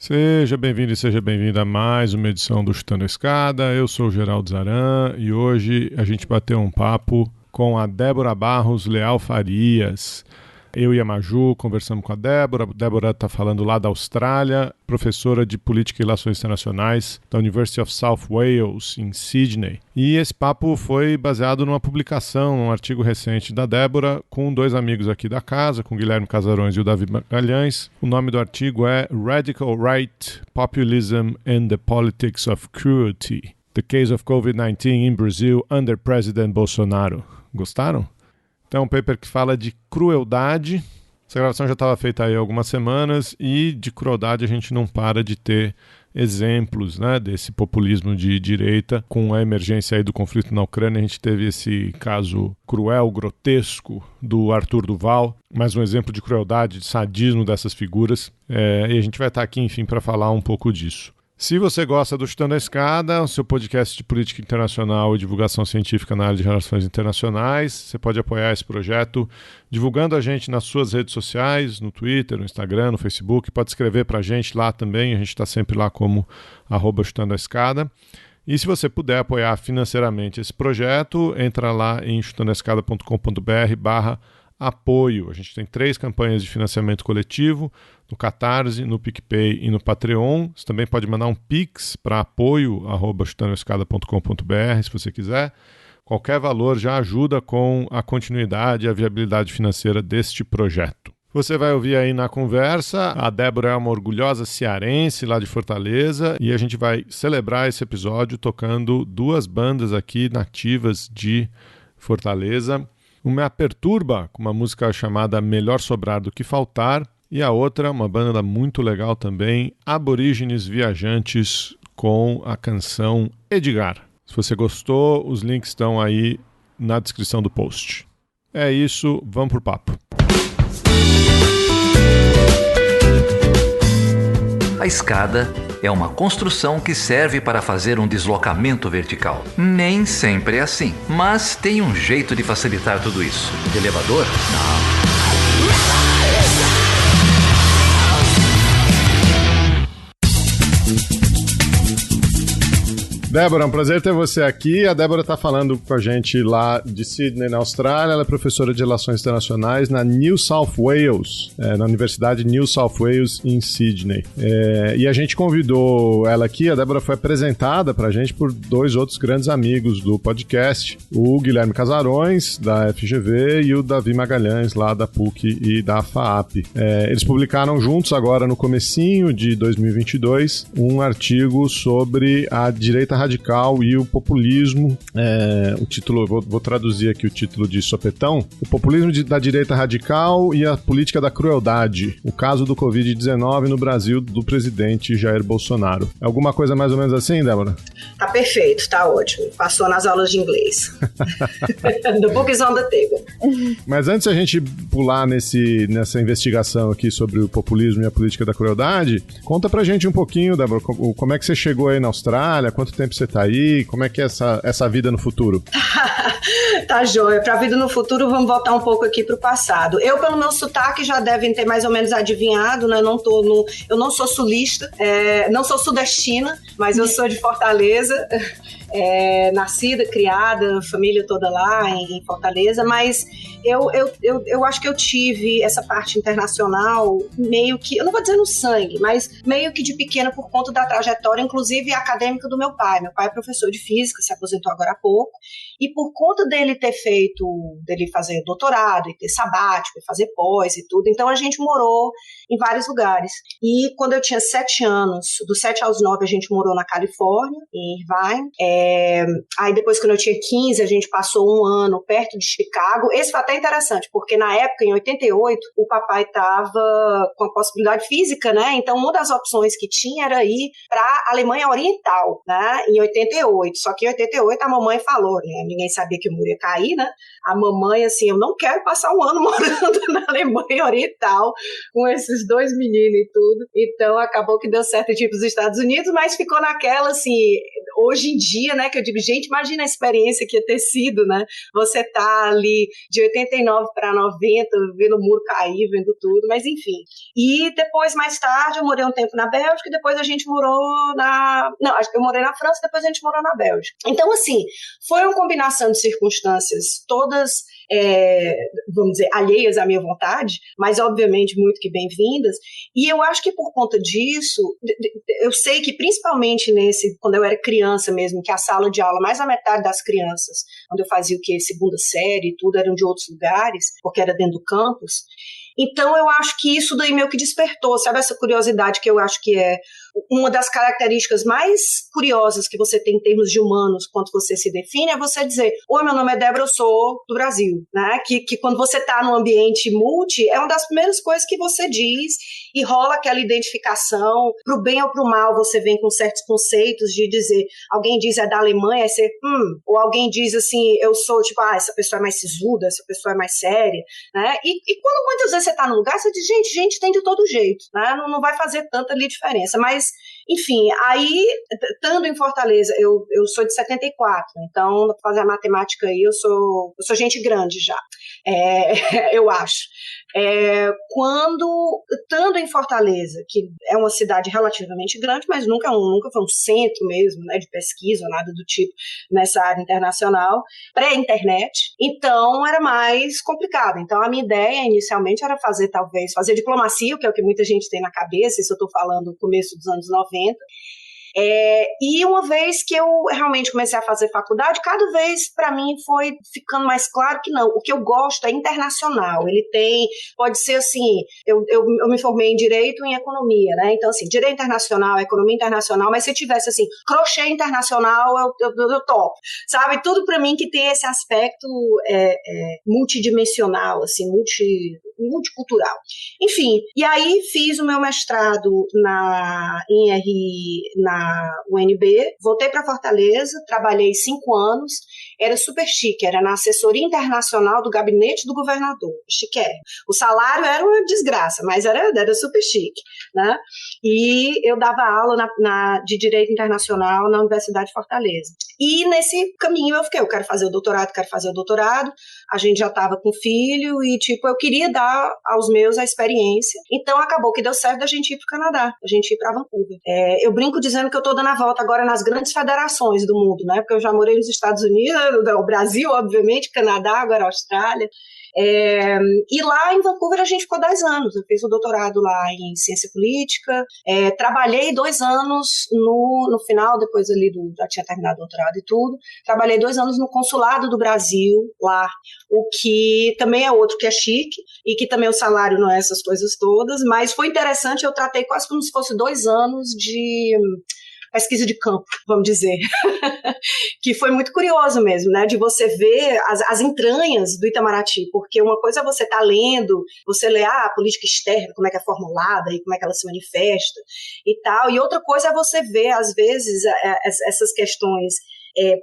Seja bem-vindo e seja bem-vinda a mais uma edição do Chutando a Escada. Eu sou o Geraldo Zaran e hoje a gente bateu um papo com a Débora Barros Leal Farias. Eu e a Maju conversamos com a Débora. A Débora está falando lá da Austrália, professora de Política e Relações Internacionais da University of South Wales, em Sydney. E esse papo foi baseado numa publicação, num artigo recente da Débora, com dois amigos aqui da casa, com o Guilherme Casarões e o Davi Magalhães. O nome do artigo é Radical Right, Populism and the Politics of Cruelty. The Case of COVID-19 in Brazil under President Bolsonaro. Gostaram? Então, é um paper que fala de crueldade. Essa gravação já estava feita aí há algumas semanas e de crueldade a gente não para de ter exemplos, né, desse populismo de direita. Com a emergência aí do conflito na Ucrânia, a gente teve esse caso cruel, grotesco do Arthur Duval. Mais um exemplo de crueldade, de sadismo dessas figuras. E a gente vai estar aqui, enfim, para falar um pouco disso. Se você gosta do Chutando a Escada, o seu podcast de política internacional e divulgação científica na área de relações internacionais, você pode apoiar esse projeto divulgando a gente nas suas redes sociais, no Twitter, no Instagram, no Facebook. Pode escrever para a gente lá também, a gente está sempre lá como @Chutando a Escada. E se você puder apoiar financeiramente esse projeto, entra lá em chutandoaescada.com.br/apoio. A gente tem 3 campanhas de financiamento coletivo, no Catarse, no PicPay e no Patreon. Você também pode mandar um Pix para apoio@chutandoaescada.com.br, se você quiser. Qualquer valor já ajuda com a continuidade e a viabilidade financeira deste projeto. Você vai ouvir aí na conversa, a Débora é uma orgulhosa cearense lá de Fortaleza e a gente vai celebrar esse episódio tocando 2 bandas aqui nativas de Fortaleza. Uma é a Perturba, com uma música chamada Melhor Sobrar do que Faltar, e a outra, uma banda muito legal também, Aborígenes Viajantes, com a canção Edgar. Se você gostou, os links estão aí na descrição do post. É isso, vamos pro papo. A escada é uma construção que serve para fazer um deslocamento vertical. Nem sempre é assim, mas tem um jeito de facilitar tudo isso. Elevador? Não. Débora, é um prazer ter você aqui. A Débora está falando com a gente lá de Sydney, na Austrália. Ela é professora de Relações Internacionais na New South Wales, na Universidade New South Wales, em Sydney. E a gente convidou ela aqui. A Débora foi apresentada para a gente por 2 outros grandes amigos do podcast, o Guilherme Casarões, da FGV, e o Davi Magalhães, lá da PUC e da FAAP. Eles publicaram juntos agora, no comecinho de 2022, um artigo sobre a direita radical e o populismo. O título, vou traduzir aqui o título de sopetão: o populismo da direita radical e a política da crueldade, o caso do Covid-19 no Brasil do presidente Jair Bolsonaro. É alguma coisa mais ou menos assim, Débora? Tá perfeito, tá ótimo. Passou nas aulas de inglês. The book is on the table. Mas antes a gente pular nessa investigação aqui sobre o populismo e a política da crueldade, conta pra gente um pouquinho, Débora, como é que você chegou aí na Austrália, quanto tempo você tá aí, como é que é essa vida no futuro? Tá joia. Pra vida no futuro, vamos voltar um pouco aqui pro passado. Eu, pelo meu sotaque, já devem ter mais ou menos adivinhado, né? Eu não sou sulista, não sou sudestina, mas eu sou de Fortaleza. Nascida, criada, família toda lá em Fortaleza, mas eu acho que eu tive essa parte internacional meio que, eu não vou dizer no sangue, mas meio que de pequena por conta da trajetória, inclusive acadêmica do meu pai. Meu pai é professor de física, se aposentou agora há pouco, e por conta dele fazer doutorado, e ter sabático, e fazer pós e tudo, então a gente morou em vários lugares. E quando eu tinha 7 anos, dos 7 aos 9 a gente morou na Califórnia, em Irvine. Aí depois, quando eu tinha 15, a gente passou um ano perto de Chicago. Esse foi até interessante, porque na época, em 88, o papai estava com a possibilidade física, né? Então, uma das opções que tinha era ir para a Alemanha Oriental, né? em 88, só que em 88 a mamãe falou, né, ninguém sabia que o muro ia cair, né, a mamãe, assim, eu não quero passar um ano morando na Alemanha Oriental, com esses dois meninos e tudo, então acabou que deu certo de ir para os Estados Unidos, mas ficou naquela, assim, hoje em dia, né, que eu digo, gente, imagina a experiência que ia ter sido, né, você tá ali de 89 para 90, vendo o muro cair, vendo tudo, mas enfim. E depois, mais tarde, eu morei um tempo na Bélgica, e depois a gente morou não, eu morei na França, depois a gente morou na Bélgica. Então, assim, foi uma combinação de circunstâncias todas, vamos dizer, alheias à minha vontade, mas obviamente muito que bem-vindas, e eu acho que por conta disso, eu sei que principalmente quando eu era criança mesmo, que a sala de aula, mais da metade das crianças, quando eu fazia o quê? Segunda série e tudo, eram de outros lugares, porque era dentro do campus. Então, eu acho que isso daí meio que despertou, sabe, essa curiosidade que eu acho que é uma das características mais curiosas que você tem em termos de humanos quando você se define, é você dizer, oi, meu nome é Débora, eu sou do Brasil, né, que quando você está num ambiente multi, é uma das primeiras coisas que você diz e rola aquela identificação, pro bem ou pro mal, você vem com certos conceitos de dizer, alguém diz é da Alemanha, aí você, ou alguém diz assim, eu sou, tipo, essa pessoa é mais sisuda, essa pessoa é mais séria, né, e quando muitas vezes você está no lugar, você diz, gente tem de todo jeito, né? Não vai fazer tanta ali diferença, mas, enfim, aí, estando em Fortaleza, eu sou de 74, então, para fazer a matemática aí, eu sou gente grande já, eu acho. Estando em Fortaleza, que é uma cidade relativamente grande, mas nunca foi um centro mesmo, né, de pesquisa ou nada do tipo nessa área internacional, pré-internet, então era mais complicado. Então a minha ideia inicialmente era fazer diplomacia, que é o que muita gente tem na cabeça, isso eu estou falando no começo dos anos 90, e uma vez que eu realmente comecei a fazer faculdade, cada vez para mim foi ficando mais claro que não, o que eu gosto é internacional, pode ser assim, eu me formei em Direito e em Economia, né, então assim, Direito Internacional, Economia Internacional, mas se tivesse assim, crochê internacional, eu topo, sabe, tudo para mim que tem esse aspecto multidimensional, assim, multicultural. Enfim, e aí fiz o meu mestrado na UNB, voltei para Fortaleza, trabalhei 5 anos, era super chique, era na assessoria internacional do gabinete do governador, chiquérrimo. O salário era uma desgraça, mas era super chique, né? E eu dava aula de Direito Internacional na Universidade de Fortaleza. E nesse caminho eu quero fazer o doutorado, a gente já estava com filho e, tipo, eu queria dar aos meus a experiência. Então, acabou que deu certo da gente ir para o Canadá, a gente ir para Vancouver. Eu brinco dizendo que eu estou dando a volta agora nas grandes federações do mundo, né? Porque eu já morei nos Estados Unidos, no Brasil, obviamente, Canadá, agora Austrália. E lá em Vancouver a gente ficou 10 anos, eu fiz o doutorado lá em ciência política, trabalhei 2 anos no final, depois ali já tinha terminado o doutorado e tudo, trabalhei 2 anos no consulado do Brasil lá, o que também é outro que é chique, e que também o salário não é essas coisas todas, mas foi interessante, eu tratei quase como se fosse 2 anos de pesquisa de campo, vamos dizer, que foi muito curioso mesmo, né, de você ver as entranhas do Itamaraty, porque uma coisa é você estar lendo, você lê a política externa, como é que é formulada e como é que ela se manifesta e tal, e outra coisa é você ver, às vezes, essas questões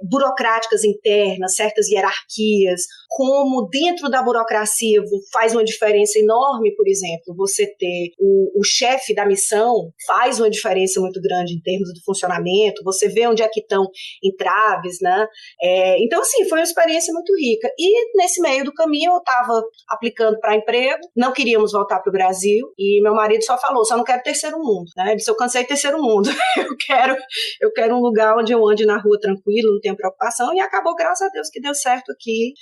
burocráticas internas, certas hierarquias, como dentro da burocracia faz uma diferença enorme, por exemplo, você ter o chefe da missão faz uma diferença muito grande em termos do funcionamento, você vê onde é que estão entraves, né? Então, assim, foi uma experiência muito rica. E nesse meio do caminho eu estava aplicando para emprego, não queríamos voltar para o Brasil, e meu marido só falou, só não quero terceiro mundo, né? Ele disse, eu cansei de terceiro mundo, eu quero um lugar onde eu ande na rua tranquilo, não tenho preocupação, e acabou, graças a Deus, que deu certo aqui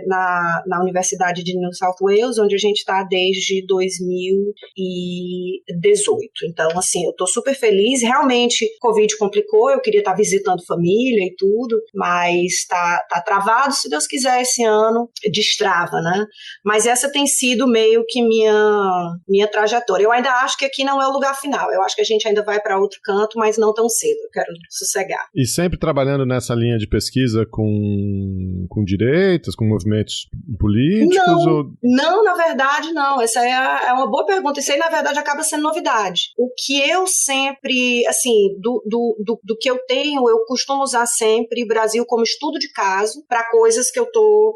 na Universidade de New South Wales, onde a gente está desde 2018. Então, assim, eu estou super feliz. Realmente, Covid complicou, eu queria estar visitando família e tudo, mas tá travado, se Deus quiser, esse ano destrava, né? Mas essa tem sido meio que minha trajetória. Eu ainda acho que aqui não é o lugar final, eu acho que a gente ainda vai para outro canto, mas não tão cedo, eu quero sossegar. E sempre trabalhando trabalhando nessa linha de pesquisa com direitas, com movimentos políticos? Não, na verdade, não. Essa é uma boa pergunta. Isso aí, na verdade, acaba sendo novidade. O que eu sempre, assim, do que eu tenho, eu costumo usar sempre Brasil como estudo de caso para coisas que eu estou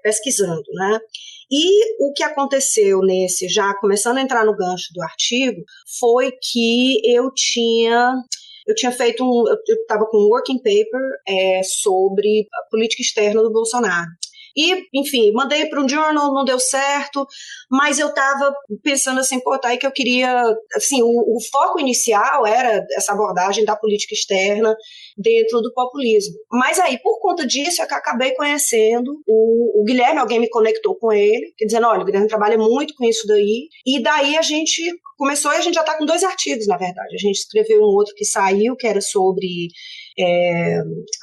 pesquisando, né? E o que aconteceu já começando a entrar no gancho do artigo, foi que eu tinha feito eu estava com um working paper sobre a política externa do Bolsonaro. E, enfim, mandei para um journal, não deu certo, mas eu estava pensando assim, tá aí que eu queria, assim, o foco inicial era essa abordagem da política externa dentro do populismo. Mas aí, por conta disso, é que eu acabei conhecendo o Guilherme, alguém me conectou com ele, dizendo, olha, o Guilherme trabalha muito com isso daí, e daí a gente começou, e a gente já está com 2 artigos, na verdade. A gente escreveu um outro que saiu, que era sobre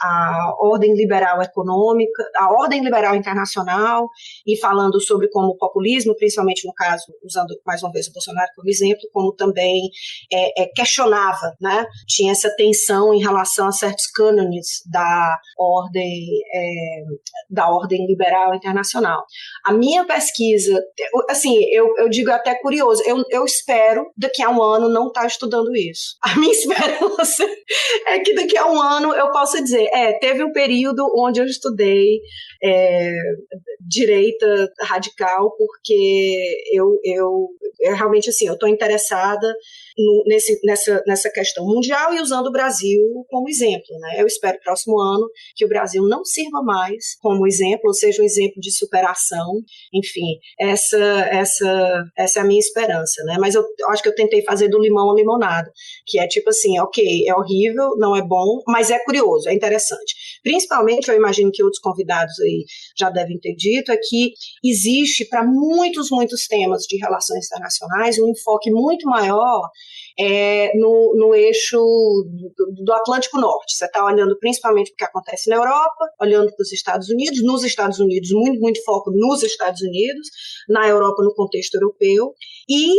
a ordem liberal econômica, a ordem liberal internacional, e falando sobre como o populismo, principalmente no caso, usando mais uma vez o Bolsonaro como exemplo, como também questionava, né? Tinha essa tensão em relação a certos cânones da ordem liberal internacional. A minha pesquisa, assim, eu digo até curioso, eu espero daqui a um ano não estar estudando isso. A minha esperança é que daqui a um ano eu possa dizer, teve um período onde eu estudei direita radical, porque eu realmente, assim, eu estou interessada nessa questão mundial e usando o Brasil como exemplo, né? Eu espero próximo ano que o Brasil não sirva mais como exemplo, ou seja, um exemplo de superação, enfim, essa é a minha esperança, né? Mas eu acho que eu tentei fazer do limão a limonada, que é tipo assim, ok, é horrível, não é bom, mas é curioso, é interessante. Principalmente, eu imagino que outros convidados aí já devem ter dito, é que existe para muitos temas de relações internacionais um enfoque muito maior no eixo do Atlântico Norte. Você está olhando principalmente para o que acontece na Europa, olhando para os Estados Unidos, nos Estados Unidos, muito foco nos Estados Unidos, na Europa no contexto europeu, e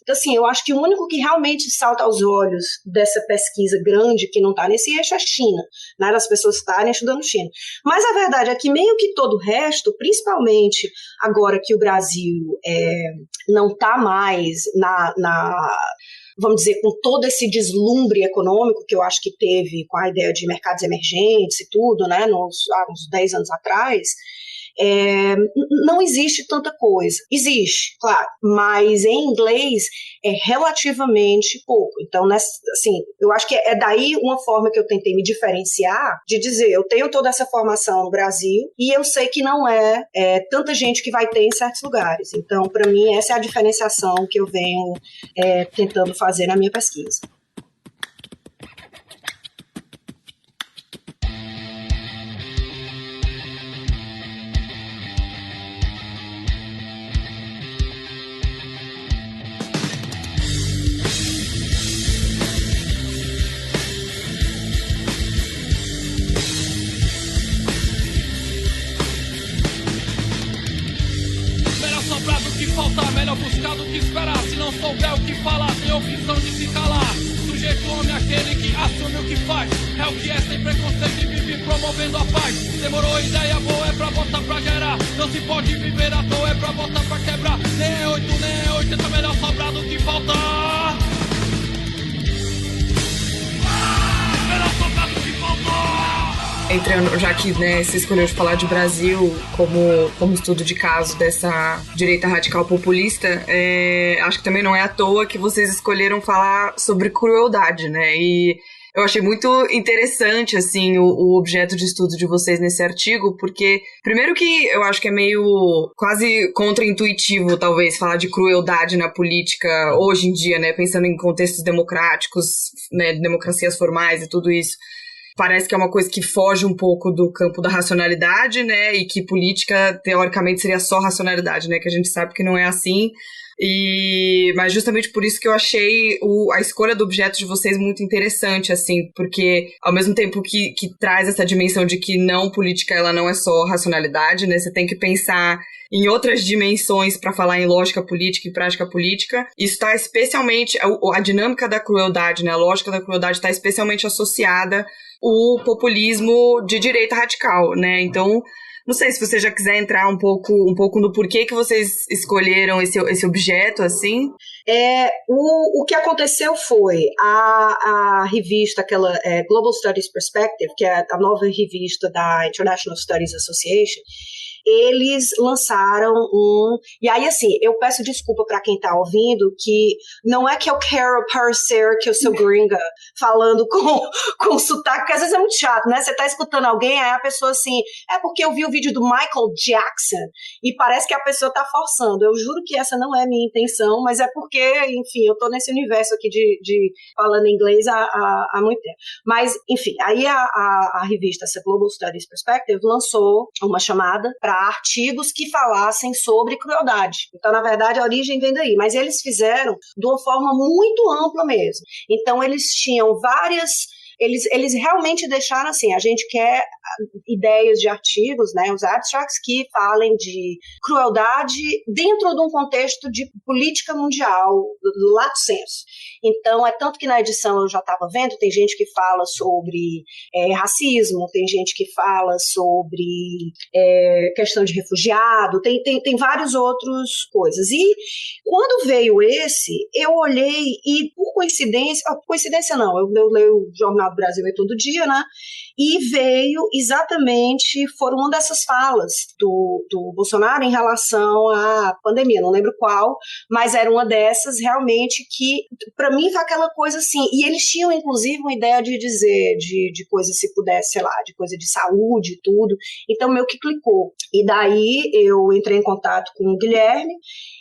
assim, eu acho que o único que realmente salta aos olhos dessa pesquisa grande que não está nesse eixo é a China, né, as pessoas estarem estudando China. Mas a verdade é que meio que todo o resto, principalmente agora que o Brasil não está mais vamos dizer, com todo esse deslumbre econômico que eu acho que teve com a ideia de mercados emergentes e tudo, né, uns 10 anos atrás, não existe tanta coisa. Existe, claro, mas em inglês é relativamente pouco. Então, assim, eu acho que é daí uma forma que eu tentei me diferenciar, de dizer, eu tenho toda essa formação no Brasil e eu sei que não é tanta gente que vai ter em certos lugares. Então, para mim, essa é a diferenciação que eu venho tentando fazer na minha pesquisa. Melhor buscar do que esperar. Se não souber o que falar, tem opção de se calar. Sujeito homem, aquele que assume o que faz. É o que é sem preconceito e vive promovendo a paz. Demorou, ideia boa, é pra botar pra gerar. Não se pode viver à toa, é pra botar pra quebrar. Nem é 8, nem é 80, melhor sobrar do que faltar. Melhor sobrar do que faltar. Entrando, já que você escolheu falar de Brasil como estudo de caso dessa direita radical populista, acho que também não é à toa que vocês escolheram falar sobre crueldade, né? E eu achei muito interessante, assim, o objeto de estudo de vocês nesse artigo, porque, primeiro que eu acho que é meio quase contra-intuitivo, talvez, falar de crueldade na política hoje em dia, né? Pensando em contextos democráticos, né? Democracias formais e tudo isso. Parece que é uma coisa que foge um pouco do campo da racionalidade, né? E que política, teoricamente, seria só racionalidade, né? Que a gente sabe que não é assim. Mas justamente por isso que eu achei a escolha do objeto de vocês muito interessante, assim, porque ao mesmo tempo que traz essa dimensão de que não, política ela não é só racionalidade, né? Você tem que pensar em outras dimensões para falar em lógica política e prática política. Isso está especialmente, a dinâmica da crueldade, né? A lógica da crueldade está especialmente associada ao populismo de direita radical, né? Então, não sei se você já quiser entrar um pouco no porquê que vocês escolheram esse objeto, assim. O que aconteceu foi a revista, aquela Global Studies Perspective, que é a nova revista da International Studies Association, eles lançaram e aí assim, eu peço desculpa para quem tá ouvindo, que não é que eu quero parecer que eu sou gringa falando com sotaque, porque às vezes é muito chato, né? Você tá escutando alguém, aí a pessoa assim, porque eu vi o vídeo do Michael Jackson e parece que a pessoa tá forçando. Eu juro que essa não é a minha intenção, mas é porque, enfim, eu tô nesse universo aqui de falando inglês há muito tempo. Mas, enfim, aí a revista, essa Global Studies Perspective, lançou uma chamada para artigos que falassem sobre crueldade. Então, na verdade, a origem vem daí, mas eles fizeram de uma forma muito ampla mesmo. Então, eles tinham eles realmente deixaram assim, a gente quer ideias de artigos, né, os abstracts que falem de crueldade dentro de um contexto de política mundial, lato sensu. Então, é tanto que na edição eu já estava vendo, tem gente que fala sobre racismo, tem gente que fala sobre questão de refugiado, tem várias outras coisas. E quando veio esse, eu olhei e, por coincidência não, eu leio o Jornal do Brasil todo dia, né? E veio exatamente, foram uma dessas falas do Bolsonaro em relação à pandemia, não lembro qual, mas era uma dessas realmente que, para mim, foi aquela coisa assim, e eles tinham inclusive uma ideia de dizer, de coisa, se pudesse, sei lá, de coisa de saúde e tudo, então meio que clicou. E daí eu entrei em contato com o Guilherme,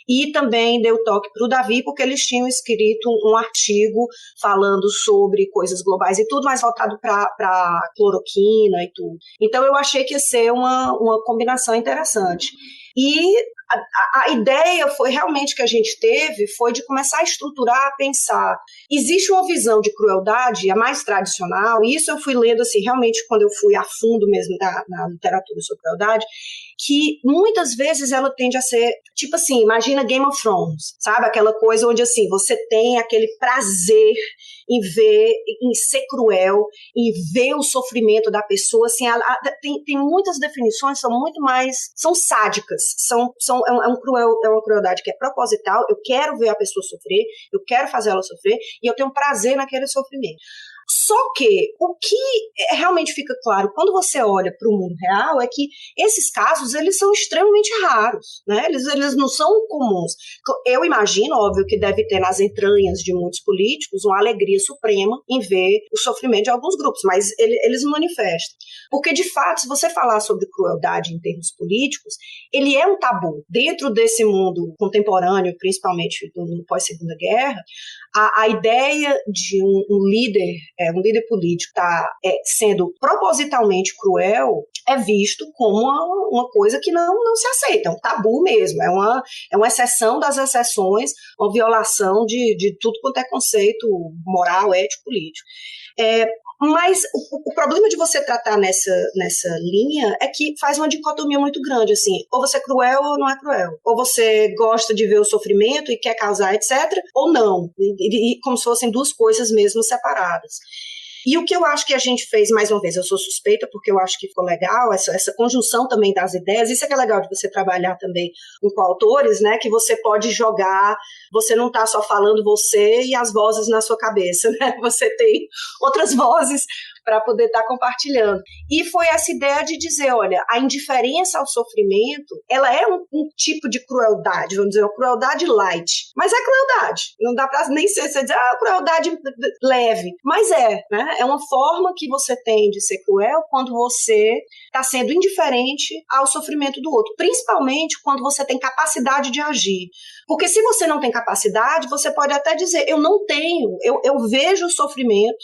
e também deu toque para o Davi, porque eles tinham escrito um artigo falando sobre coisas globais e tudo, mas voltado para cloroquina e tudo. Então eu achei que ia ser uma combinação interessante. E a ideia foi realmente que a gente teve, foi de começar a estruturar, a pensar. Existe uma visão de crueldade, a mais tradicional, e isso eu fui lendo assim, realmente quando eu fui a fundo mesmo na literatura sobre crueldade, que muitas vezes ela tende a ser, tipo assim, imagina Game of Thrones, sabe? Aquela coisa onde assim, você tem aquele prazer em ser cruel, em ver o sofrimento da pessoa, assim, tem muitas definições, são sádicas, é uma crueldade que é proposital, eu quero ver a pessoa sofrer, eu quero fazer ela sofrer, e eu tenho prazer naquele sofrimento. Só que o que realmente fica claro quando você olha para o mundo real é que esses casos, eles são extremamente raros, né? Eles não são comuns. Eu imagino, óbvio, que deve ter nas entranhas de muitos políticos uma alegria suprema em ver o sofrimento de alguns grupos, mas eles não manifestam. Porque, de fato, se você falar sobre crueldade em termos políticos, ele é um tabu. Dentro desse mundo contemporâneo, principalmente no pós-Segunda Guerra, a ideia de um líder político estar sendo propositalmente cruel é visto como uma coisa que não se aceita, é um tabu mesmo, é uma exceção das exceções, uma violação de tudo quanto é conceito moral, ético, político. Mas o problema de você tratar nessa linha é que faz uma dicotomia muito grande, assim, ou você é cruel ou não é cruel, ou você gosta de ver o sofrimento e quer causar, etc., ou não, e como se fossem duas coisas mesmo separadas. E o que eu acho que a gente fez, mais uma vez, eu sou suspeita porque eu acho que ficou legal, essa conjunção também das ideias, isso é que é legal de você trabalhar também com coautores, né, que você pode jogar, você não está só falando você e as vozes na sua cabeça, né, você tem outras vozes para poder estar compartilhando. E foi essa ideia de dizer, olha, a indiferença ao sofrimento, ela é um tipo de crueldade, vamos dizer, uma crueldade light, mas é crueldade, não dá para nem ser, você dizer, crueldade leve, mas né? É uma forma que você tem de ser cruel quando você está sendo indiferente ao sofrimento do outro, principalmente quando você tem capacidade de agir. Porque se você não tem capacidade, você pode até dizer, eu não tenho, eu vejo o sofrimento,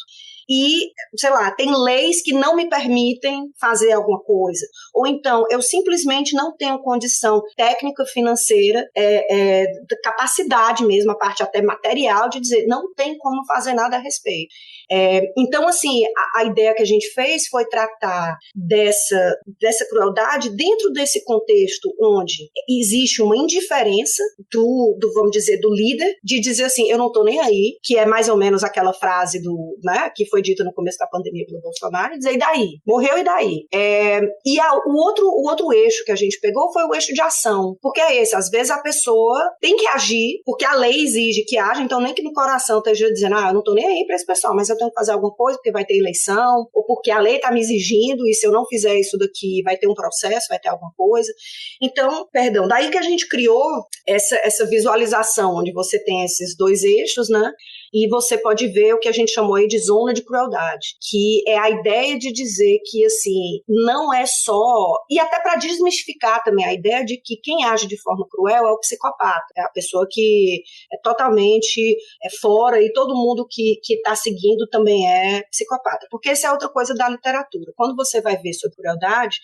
e, sei lá, tem leis que não me permitem fazer alguma coisa. Ou então, eu simplesmente não tenho condição técnica, financeira, capacidade mesmo, a parte até material, de dizer, não tem como fazer nada a respeito. Então, assim, a ideia que a gente fez foi tratar dessa crueldade dentro desse contexto onde existe uma indiferença vamos dizer, do líder, de dizer assim, eu não tô nem aí, que é mais ou menos aquela frase que foi dita no começo da pandemia pelo Bolsonaro, e dizer, e daí? Morreu, e daí? O outro eixo que a gente pegou foi o eixo de ação, porque é esse, às vezes a pessoa tem que agir, porque a lei exige que haja, então nem que no coração esteja dizendo, eu não tô nem aí pra esse pessoal, mas eu tenho que fazer alguma coisa porque vai ter eleição, ou porque a lei tá me exigindo, e se eu não fizer isso daqui, vai ter um processo, vai ter alguma coisa. Então, daí que a gente criou essa visualização, onde você tem esses dois eixos, né? E você pode ver o que a gente chamou aí de zona de crueldade, que é a ideia de dizer que, assim, não é só... E até para desmistificar também a ideia de que quem age de forma cruel é o psicopata, é a pessoa que é totalmente fora, e todo mundo que está seguindo também é psicopata. Porque essa é outra coisa da literatura. Quando você vai ver sobre crueldade,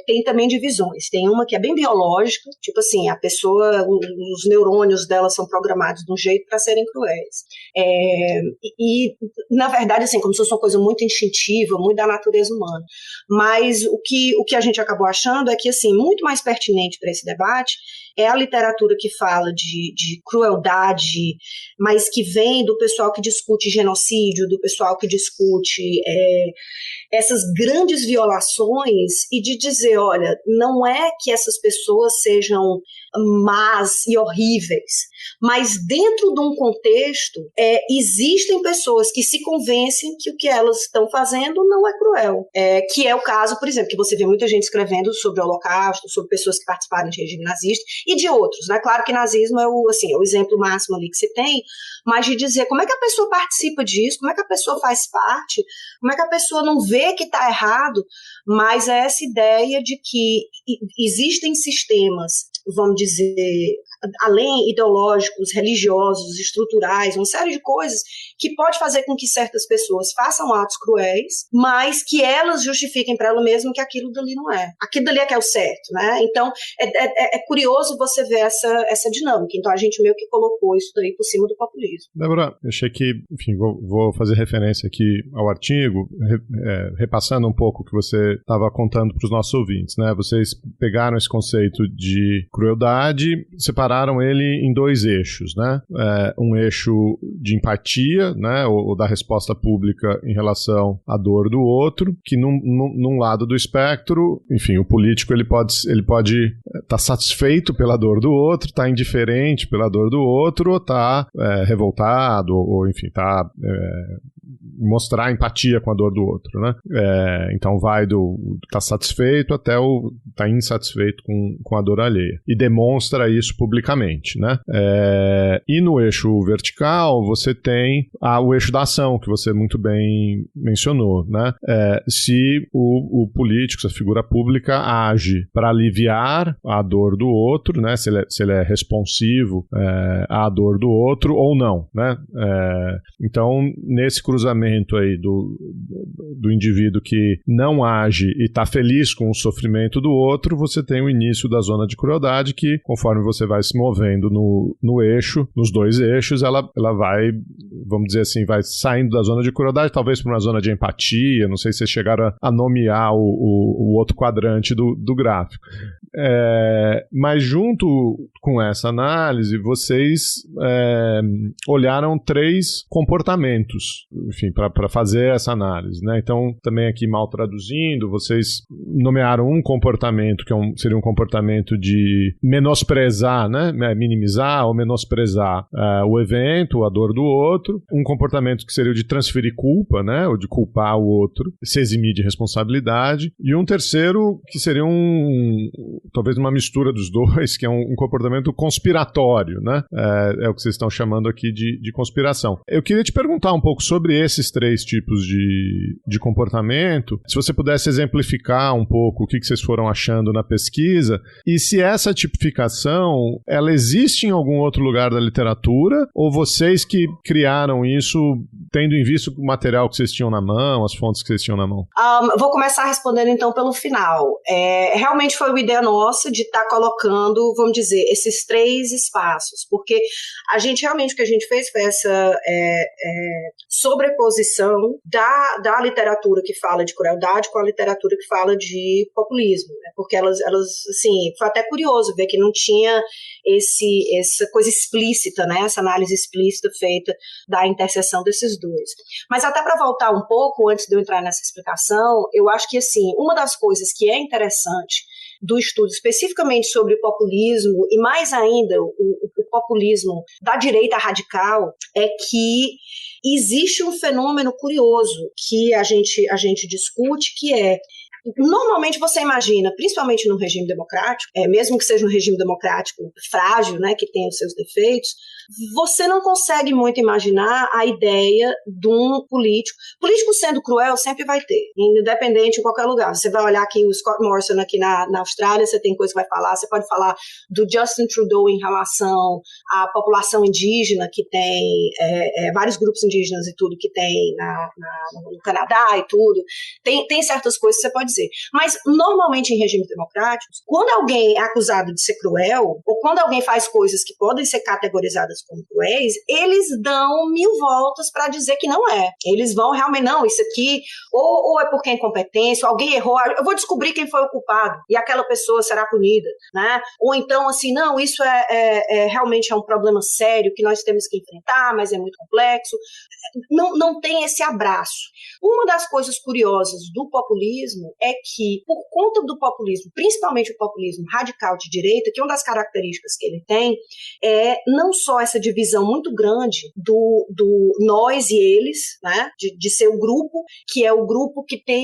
tem também divisões. Tem uma que é bem biológica, tipo assim, a pessoa, os neurônios dela são programados de um jeito para serem cruéis. E, na verdade, assim, como se fosse uma coisa muito instintiva, muito da natureza humana. Mas o que a gente acabou achando é que, assim, muito mais pertinente para esse debate é a literatura que fala de crueldade, mas que vem do pessoal que discute genocídio, do pessoal que discute essas grandes violações, e de dizer, olha, não é que essas pessoas sejam más e horríveis, mas dentro de um contexto existem pessoas que se convencem que o que elas estão fazendo não é cruel, que é o caso, por exemplo, que você vê muita gente escrevendo sobre o Holocausto, sobre pessoas que participaram de regime nazista e de outros, né? Claro que nazismo é o exemplo máximo ali que se tem, mas de dizer como é que a pessoa participa disso, como é que a pessoa faz parte, como é que a pessoa não vê que está errado, mas é essa ideia de que existem sistemas, vamos dizer, além ideológicos, religiosos, estruturais, uma série de coisas que pode fazer com que certas pessoas façam atos cruéis, mas que elas justifiquem para elas mesmas que aquilo dali não é. Aquilo dali é que é o certo, né? Então, é curioso você ver essa dinâmica. Então, a gente meio que colocou isso daí por cima do populismo. Débora, eu achei que, enfim, vou fazer referência aqui ao artigo, repassando um pouco o que você estava contando para os nossos ouvintes, né? Vocês pegaram esse conceito de crueldade, separaram ele em dois eixos, né? Um eixo de empatia, né? Ou da resposta pública em relação à dor do outro, que num lado do espectro, enfim, o político ele pode estar satisfeito pela dor do outro, estar indiferente pela dor do outro, ou estar revoltado, ou enfim, mostrar empatia com a dor do outro, né? Então vai do tá satisfeito até o tá insatisfeito com a dor alheia. E demonstra isso publicamente, né? E no eixo vertical você tem o eixo da ação, que você muito bem mencionou, né? Se o político, se a figura pública age para aliviar a dor do outro, né? Se ele é responsivo à dor do outro ou não, né? Então, nesse cruzamento aí do indivíduo que não age e está feliz com o sofrimento do outro, você tem o início da zona de crueldade que, conforme você vai se movendo no eixo, nos dois eixos, ela vai, vamos dizer assim, vai saindo da zona de crueldade, talvez para uma zona de empatia, não sei se vocês chegaram a nomear o outro quadrante do gráfico. Mas junto com essa análise, vocês olharam 3 comportamentos, enfim, para fazer essa análise, né? Então, também aqui mal traduzindo, vocês nomearam um comportamento que seria um comportamento de menosprezar, né? Minimizar ou menosprezar o evento, a dor do outro, um comportamento que seria o de transferir culpa, né? Ou de culpar o outro, se eximir de responsabilidade, e um terceiro que seria talvez uma mistura dos dois, que é um comportamento conspiratório, né? É o que vocês estão chamando aqui de conspiração. Eu queria te perguntar um pouco sobre esses 3 tipos de comportamento, se você pudesse exemplificar um pouco o que vocês foram achando na pesquisa, e se essa tipificação, ela existe em algum outro lugar da literatura, ou vocês que criaram isso tendo em vista o material que vocês tinham na mão, as fontes que vocês tinham na mão? Vou começar respondendo então pelo final. Realmente foi uma ideia nossa de estar colocando, vamos dizer, esses 3 espaços, porque a gente realmente, o que a gente fez foi essa sobreposição da literatura que fala de crueldade com a literatura que fala de populismo, né? Porque elas, assim, foi até curioso ver que não tinha essa coisa explícita, né? Essa análise explícita feita da interseção desses dois. Mas até para voltar um pouco, antes de eu entrar nessa explicação, eu acho que, assim, uma das coisas que é interessante do estudo especificamente sobre o populismo, e mais ainda o populismo da direita radical, é que existe um fenômeno curioso que a gente discute, que é, normalmente você imagina, principalmente no regime democrático, mesmo que seja um regime democrático frágil, né, que tem os seus defeitos, você não consegue muito imaginar a ideia de um político. Político sendo cruel sempre vai ter, independente em qualquer lugar. Você vai olhar aqui o Scott Morrison aqui na Austrália, você tem coisa que vai falar, você pode falar do Justin Trudeau em relação à população indígena, que tem vários grupos indígenas e tudo que tem no Canadá e tudo. Tem certas coisas que você pode dizer. Mas, normalmente, em regimes democráticos, quando alguém é acusado de ser cruel, ou quando alguém faz coisas que podem ser categorizadas como cruéis, eles dão 1000 voltas para dizer que não é. Eles vão realmente, não, isso aqui, ou é porque é incompetência, ou alguém errou, eu vou descobrir quem foi o culpado, e aquela pessoa será punida, né? Ou então, assim, não, isso realmente é um problema sério que nós temos que enfrentar, mas é muito complexo. Não tem esse abraço. Uma das coisas curiosas do populismo é que, por conta do populismo, principalmente o populismo radical de direita, que uma das características que ele tem é não só essa divisão muito grande do nós e eles, né, de ser o grupo, que é o grupo que tem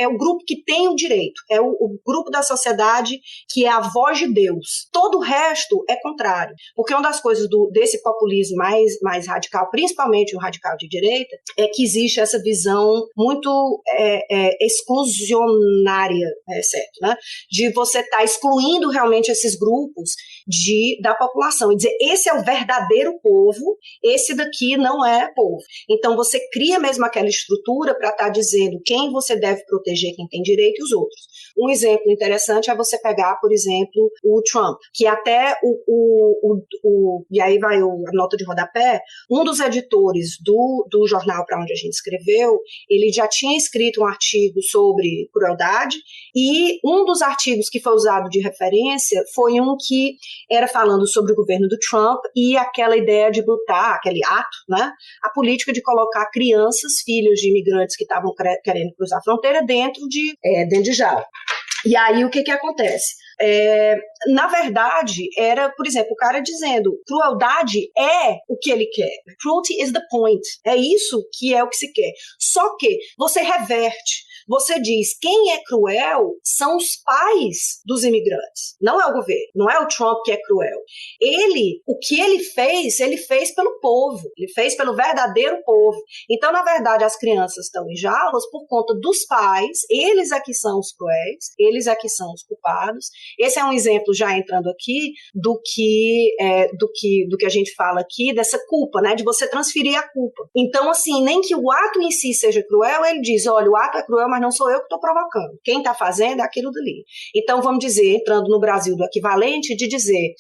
o grupo que tem o direito, é o grupo da sociedade que é a voz de Deus. Todo o resto é contrário, porque uma das coisas desse populismo mais radical, principalmente o radical de direita, é que existe essa visão muito exclusionária, certo, né? De você estar excluindo realmente esses grupos da população e dizer, esse é o verdadeiro povo, esse daqui não é povo. Então você cria mesmo aquela estrutura para estar dizendo quem você deve proteger, quem tem direito e os outros. Um exemplo interessante é você pegar, por exemplo, o Trump, que até e aí vai a nota de rodapé, um dos editores do jornal para onde a gente escreveu, ele já tinha escrito um artigo sobre crueldade, e um dos artigos que foi usado de referência foi um que era falando sobre o governo do Trump e aquela ideia de botar, aquele ato, né, a política de colocar crianças, filhos de imigrantes que estavam querendo cruzar a fronteira dentro de jaula. E aí o que acontece? Na verdade, era, por exemplo, o cara dizendo, crueldade é o que ele quer. Cruelty is the point. É isso que é o que se quer. Só que você reverte. Você diz, quem é cruel são os pais dos imigrantes. Não é o governo, não é o Trump que é cruel. O que ele fez pelo povo. Ele fez pelo verdadeiro povo. Então, na verdade, as crianças estão em jaulas por conta dos pais. Eles aqui são os cruéis, eles aqui são os culpados. Esse é um exemplo, já entrando aqui, do que a gente fala aqui, dessa culpa, né? De você transferir a culpa. Então, assim, nem que o ato em si seja cruel, ele diz, olha, o ato é cruel, mas não sou eu que estou provocando. Quem está fazendo é aquilo dali. Então, vamos dizer, entrando no Brasil do equivalente, de dizer,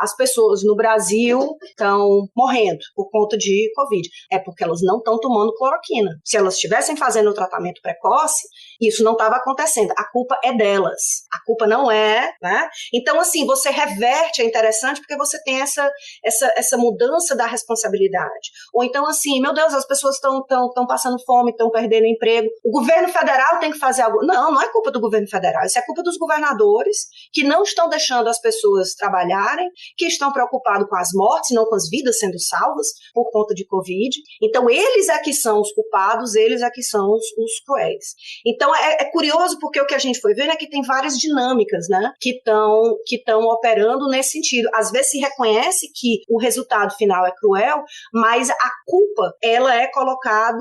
as pessoas no Brasil estão morrendo por conta de Covid. É porque elas não estão tomando cloroquina. Se elas estivessem fazendo o tratamento precoce, isso não estava acontecendo. A culpa é delas. A culpa não é, né? Então, assim, você reverte, é interessante, porque você tem essa mudança da responsabilidade. Ou então, assim, meu Deus, as pessoas estão passando fome, estão perdendo emprego. O governo federal tem que fazer algo. Não é culpa do governo federal. Isso é culpa dos governadores que não estão deixando as pessoas trabalharem, que estão preocupados com as mortes, não com as vidas sendo salvas por conta de Covid. Então, eles é que são os culpados, eles é que são os cruéis. Então, Então é curioso porque o que a gente foi vendo é que tem várias dinâmicas, né, que estão operando nesse sentido. Às vezes se reconhece que o resultado final é cruel, mas a culpa, ela é colocada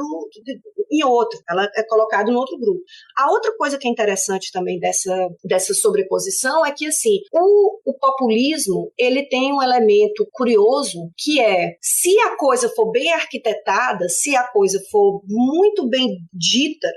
em outro, ela é colocada em outro grupo. A outra coisa que é interessante também dessa sobreposição é que, assim, o populismo, ele tem um elemento curioso, que é, se a coisa for bem arquitetada, se a coisa for muito bem dita,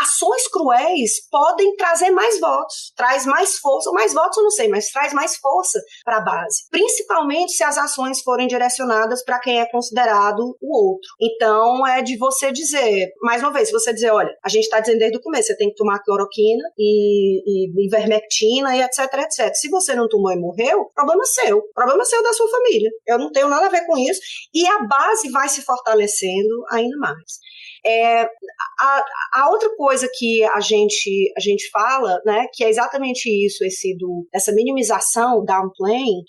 ações cruéis podem trazer mais votos, traz mais força, mais votos eu não sei, mas traz mais força para a base, principalmente se as ações forem direcionadas para quem é considerado o outro. Então, é de você dizer, mais uma vez, você dizer, olha, a gente está dizendo desde o começo, você tem que tomar cloroquina e ivermectina e etc, etc. Se você não tomou e morreu, problema seu da sua família. Eu não tenho nada a ver com isso, e a base vai se fortalecendo ainda mais. A outra coisa que a gente fala, né, que é exatamente isso, essa minimização, downplaying,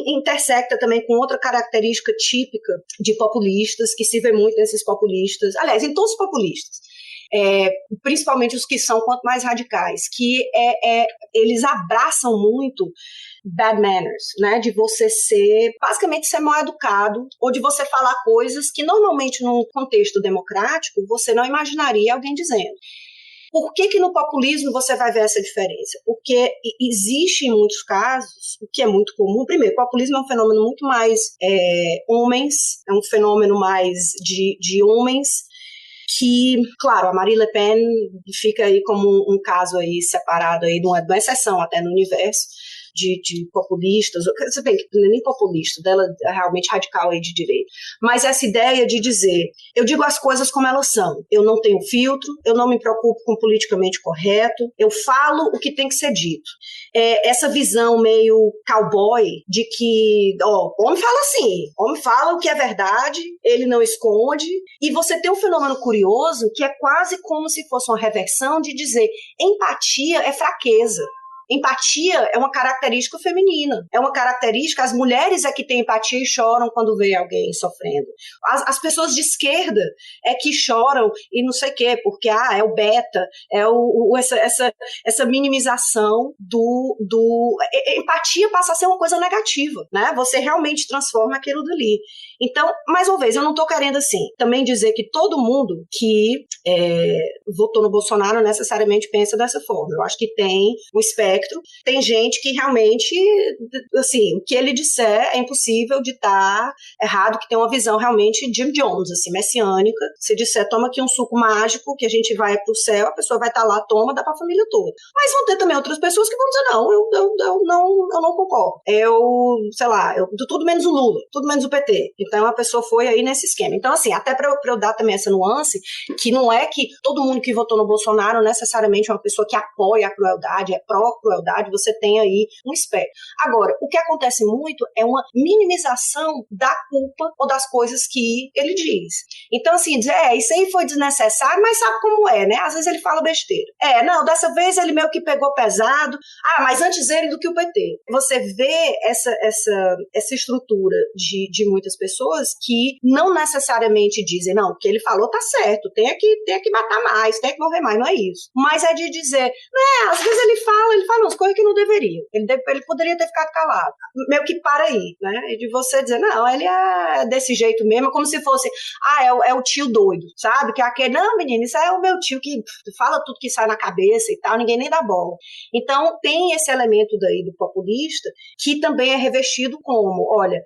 intersecta também com outra característica típica de populistas, que se vê muito nesses populistas, aliás, em todos os populistas, principalmente os que são quanto mais radicais, que eles abraçam muito bad manners, né, de você basicamente ser mal educado, ou de você falar coisas que normalmente num contexto democrático você não imaginaria alguém dizendo. Por que no populismo você vai ver essa diferença? Porque existe em muitos casos, o que é muito comum, primeiro, o populismo é um fenômeno muito mais homens, é um fenômeno mais de homens, que, claro, a Marine Le Pen fica aí como um caso aí separado aí de uma exceção até no universo de populistas, se bem que não é nem populista, dela é realmente radical aí de direita, mas essa ideia de dizer, eu digo as coisas como elas são, eu não tenho filtro, eu não me preocupo com o politicamente correto, eu falo o que tem que ser dito. Essa visão meio cowboy de que, homem fala assim, homem fala o que é verdade, ele não esconde, e você tem um fenômeno curioso que é quase como se fosse uma reversão de dizer, empatia é fraqueza. Empatia é uma característica feminina, é uma característica, as mulheres é que têm empatia e choram quando vê alguém sofrendo. As pessoas de esquerda é que choram e não sei o quê, porque é o beta, essa minimização empatia passa a ser uma coisa negativa, né? Você realmente transforma aquilo dali. Então, mais uma vez, eu não estou querendo assim também dizer que todo mundo que votou no Bolsonaro necessariamente pensa dessa forma. Eu acho que tem um espectro, tem gente que realmente, assim, o que ele disser é impossível de estar errado, que tem uma visão realmente Jim Jones, assim, messiânica. Se disser, toma aqui um suco mágico que a gente vai pro céu, a pessoa vai estar lá, toma, dá pra família toda. Mas vão ter também outras pessoas que vão dizer, não, eu não concordo. Sei lá, tudo menos o Lula, tudo menos o PT. Então a pessoa foi aí nesse esquema. Então, assim, até pra eu dar também essa nuance, que não é que todo mundo que votou no Bolsonaro necessariamente é uma pessoa que apoia a crueldade, é pró-crueldade, você tem aí um espectro. Agora, o que acontece muito é uma minimização da culpa ou das coisas que ele diz. Então, assim, dizer, isso aí foi desnecessário, mas sabe como é, né? Às vezes ele fala besteira. Não, dessa vez ele meio que pegou pesado, mas antes ele do que o PT. Você vê essa estrutura de muitas pessoas que não necessariamente dizem, não, o que ele falou tá certo, tem que matar mais, tem que morrer mais, não é isso. Mas é de dizer, às vezes ele fala umas coisas que não deveria. Ele poderia ter ficado calado. Meio que para aí, né? E de você dizer, não, ele é desse jeito mesmo, como se fosse, é o tio doido, sabe? Que é aquele, não, menino, isso é o meu tio que fala tudo que sai na cabeça e tal, ninguém nem dá bola. Então, tem esse elemento daí do populista que também é revestido como, olha,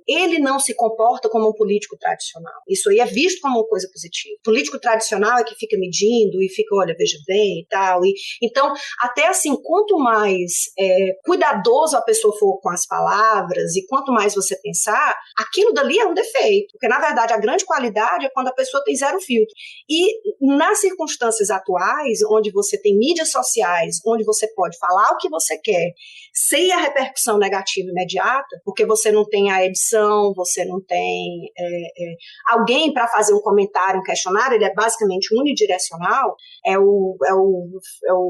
ele não se comporta como um político tradicional. Isso aí é visto como uma coisa positiva. O político tradicional é que fica medindo e fica, olha, veja bem e tal. Então, até assim, quanto mais cuidadoso a pessoa for com as palavras e quanto mais você pensar, aquilo dali é um defeito. Porque, na verdade, a grande qualidade é quando a pessoa tem zero filtro. E nas circunstâncias atuais, onde você tem mídias sociais, onde você pode falar o que você quer, sem a repercussão negativa imediata, porque você não tem a edição, você não tem alguém para fazer um comentário, um questionário, ele é basicamente unidirecional,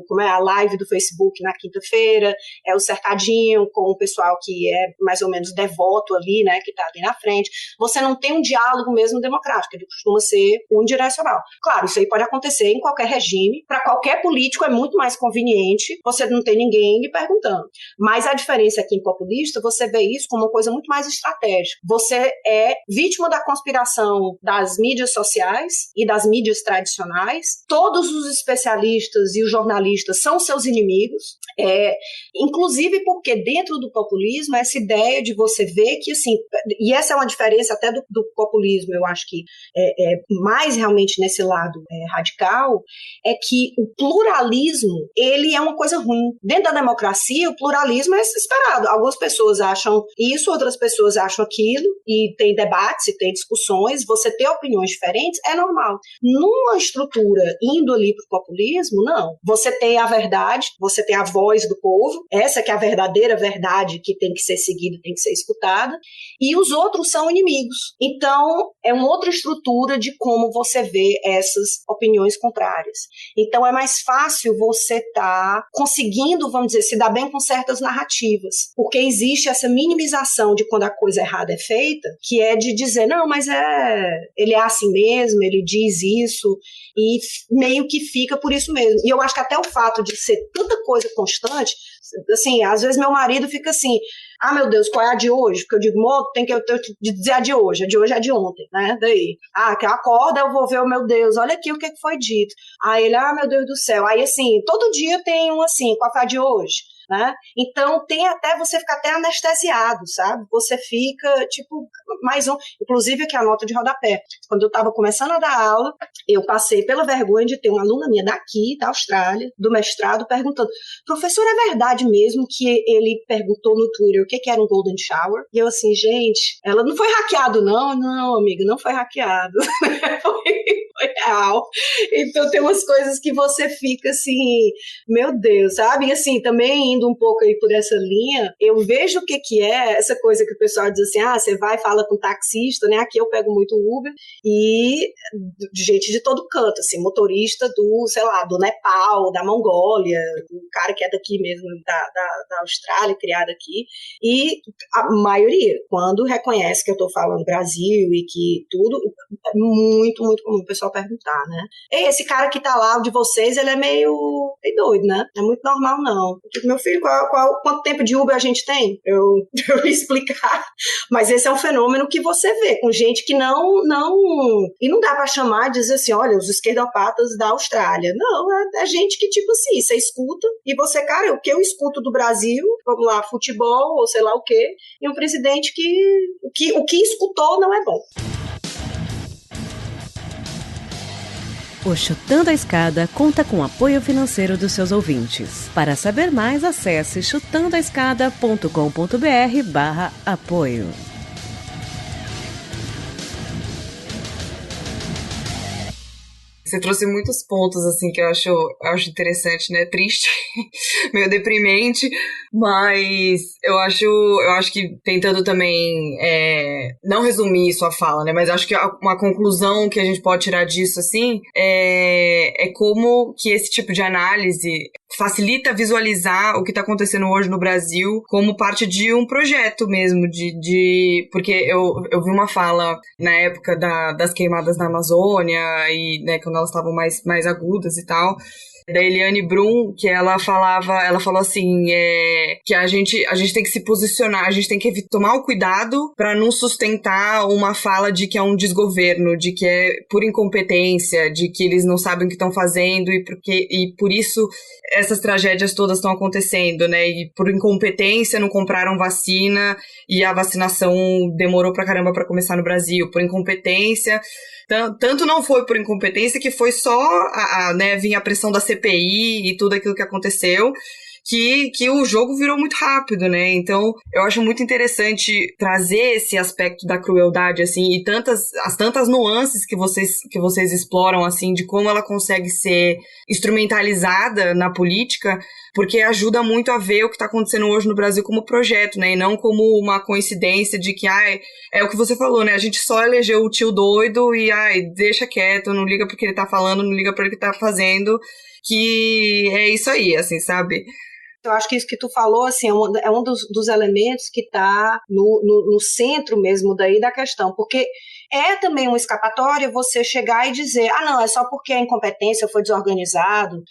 como é a live do Facebook Facebook na quinta-feira, é o cercadinho com o pessoal que é mais ou menos devoto ali, né, que está ali na frente. Você não tem um diálogo mesmo democrático, ele costuma ser unidirecional. Claro, isso aí pode acontecer em qualquer regime, para qualquer político é muito mais conveniente, você não tem ninguém lhe perguntando. Mas a diferença aqui em populista, você vê isso como uma coisa muito mais estratégica. Você é vítima da conspiração das mídias sociais e das mídias tradicionais, todos os especialistas e os jornalistas são seus inimigos, inclusive porque dentro do populismo, essa ideia de você ver que, assim, e essa é uma diferença até do populismo, eu acho que mais realmente nesse lado radical, é que o pluralismo, ele é uma coisa ruim. Dentro da democracia, o pluralismo é esperado. Algumas pessoas acham isso, outras pessoas acham aquilo, e tem debates, e tem discussões, você ter opiniões diferentes é normal. Numa estrutura indo ali para o populismo, não. Você tem a verdade, você tem a voz do povo, essa que é a verdadeira verdade que tem que ser seguida, tem que ser escutada, e os outros são inimigos. Então, é uma outra estrutura de como você vê essas opiniões contrárias. Então, é mais fácil você estar conseguindo, vamos dizer, se dar bem com certas narrativas, porque existe essa minimização de quando a coisa errada é feita, que é de dizer, não, mas ele é assim mesmo, ele diz isso, e meio que fica por isso mesmo. E eu acho que até o fato de ser tanta coisa constante, assim, às vezes meu marido fica assim, ah, meu Deus, qual é a de hoje? Porque eu digo, tem que eu dizer a de hoje é a de ontem, né? Daí, que acorda, eu vou ver, meu Deus, olha aqui o que foi dito. Aí ele, meu Deus do céu. Aí, assim, todo dia tem um assim, qual foi a de hoje? Né? Então tem até, você fica até anestesiado, sabe? Você fica, tipo, mais um, inclusive aqui a nota de rodapé. Quando eu estava começando a dar aula, eu passei pela vergonha de ter uma aluna minha daqui, da Austrália, do mestrado, perguntando, professor, é verdade mesmo que ele perguntou no Twitter o que era um golden shower? E eu assim, gente, ela não foi hackeado não, amiga, não foi hackeado. Foi real. Então tem umas coisas que você fica assim, meu Deus, sabe? E assim, também indo um pouco aí por essa linha, eu vejo o que é essa coisa que o pessoal diz assim, você vai e fala com taxista, né? Aqui eu pego muito Uber e de gente de todo canto, assim, motorista do, sei lá, do Nepal, da Mongólia, o cara que é daqui mesmo, da Austrália, criado aqui, e a maioria, quando reconhece que eu tô falando Brasil e que tudo, é muito, muito comum o pessoal perguntar, né? Ei, esse cara que tá lá, o de vocês, ele é meio doido, né? Não é muito normal, não. Eu digo, meu filho, quanto tempo de Uber a gente tem? Eu explicar. Mas esse é um fenômeno que você vê, com gente que não... E não dá pra chamar e dizer assim, olha, os esquerdopatas da Austrália. Não, é gente que, tipo assim, você escuta e você, cara, o que eu escuto do Brasil, vamos lá, futebol ou sei lá o quê, e um presidente que o que escutou não é bom. O Chutando a Escada conta com apoio financeiro dos seus ouvintes. Para saber mais, acesse chutandoaescada.com.br/apoio. Você trouxe muitos pontos, assim, que eu acho interessante, né? Triste, meio deprimente, mas eu acho que tentando também não resumir sua fala, né? Mas acho que uma conclusão que a gente pode tirar disso, assim, é como que esse tipo de análise facilita visualizar o que está acontecendo hoje no Brasil como parte de um projeto mesmo, porque eu vi uma fala na época das queimadas na Amazônia e, né, quando elas estavam mais agudas e tal, da Eliane Brum, que ela falou assim, que a gente tem que se posicionar, a gente tem que tomar o cuidado para não sustentar uma fala de que é um desgoverno, de que é por incompetência, de que eles não sabem o que estão fazendo e por isso essas tragédias todas estão acontecendo, né? E por incompetência não compraram vacina e a vacinação demorou pra caramba pra começar no Brasil. Por incompetência, tanto não foi por incompetência que foi só né, vinha a pressão da CPI e tudo aquilo que aconteceu, que o jogo virou muito rápido, né? Então, eu acho muito interessante trazer esse aspecto da crueldade, assim, e as tantas nuances que vocês exploram, assim, de como ela consegue ser instrumentalizada na política, porque ajuda muito a ver o que está acontecendo hoje no Brasil como projeto, né? E não como uma coincidência de que, é o que você falou, né? A gente só elegeu o tio doido e, deixa quieto, não liga porque ele tá falando, não liga para ele que tá fazendo. que é isso aí, assim, sabe? Eu acho que isso que tu falou, assim, é um dos elementos que está no centro mesmo daí da questão, porque é também uma escapatória você chegar e dizer, não, é só porque a incompetência foi desorganizado.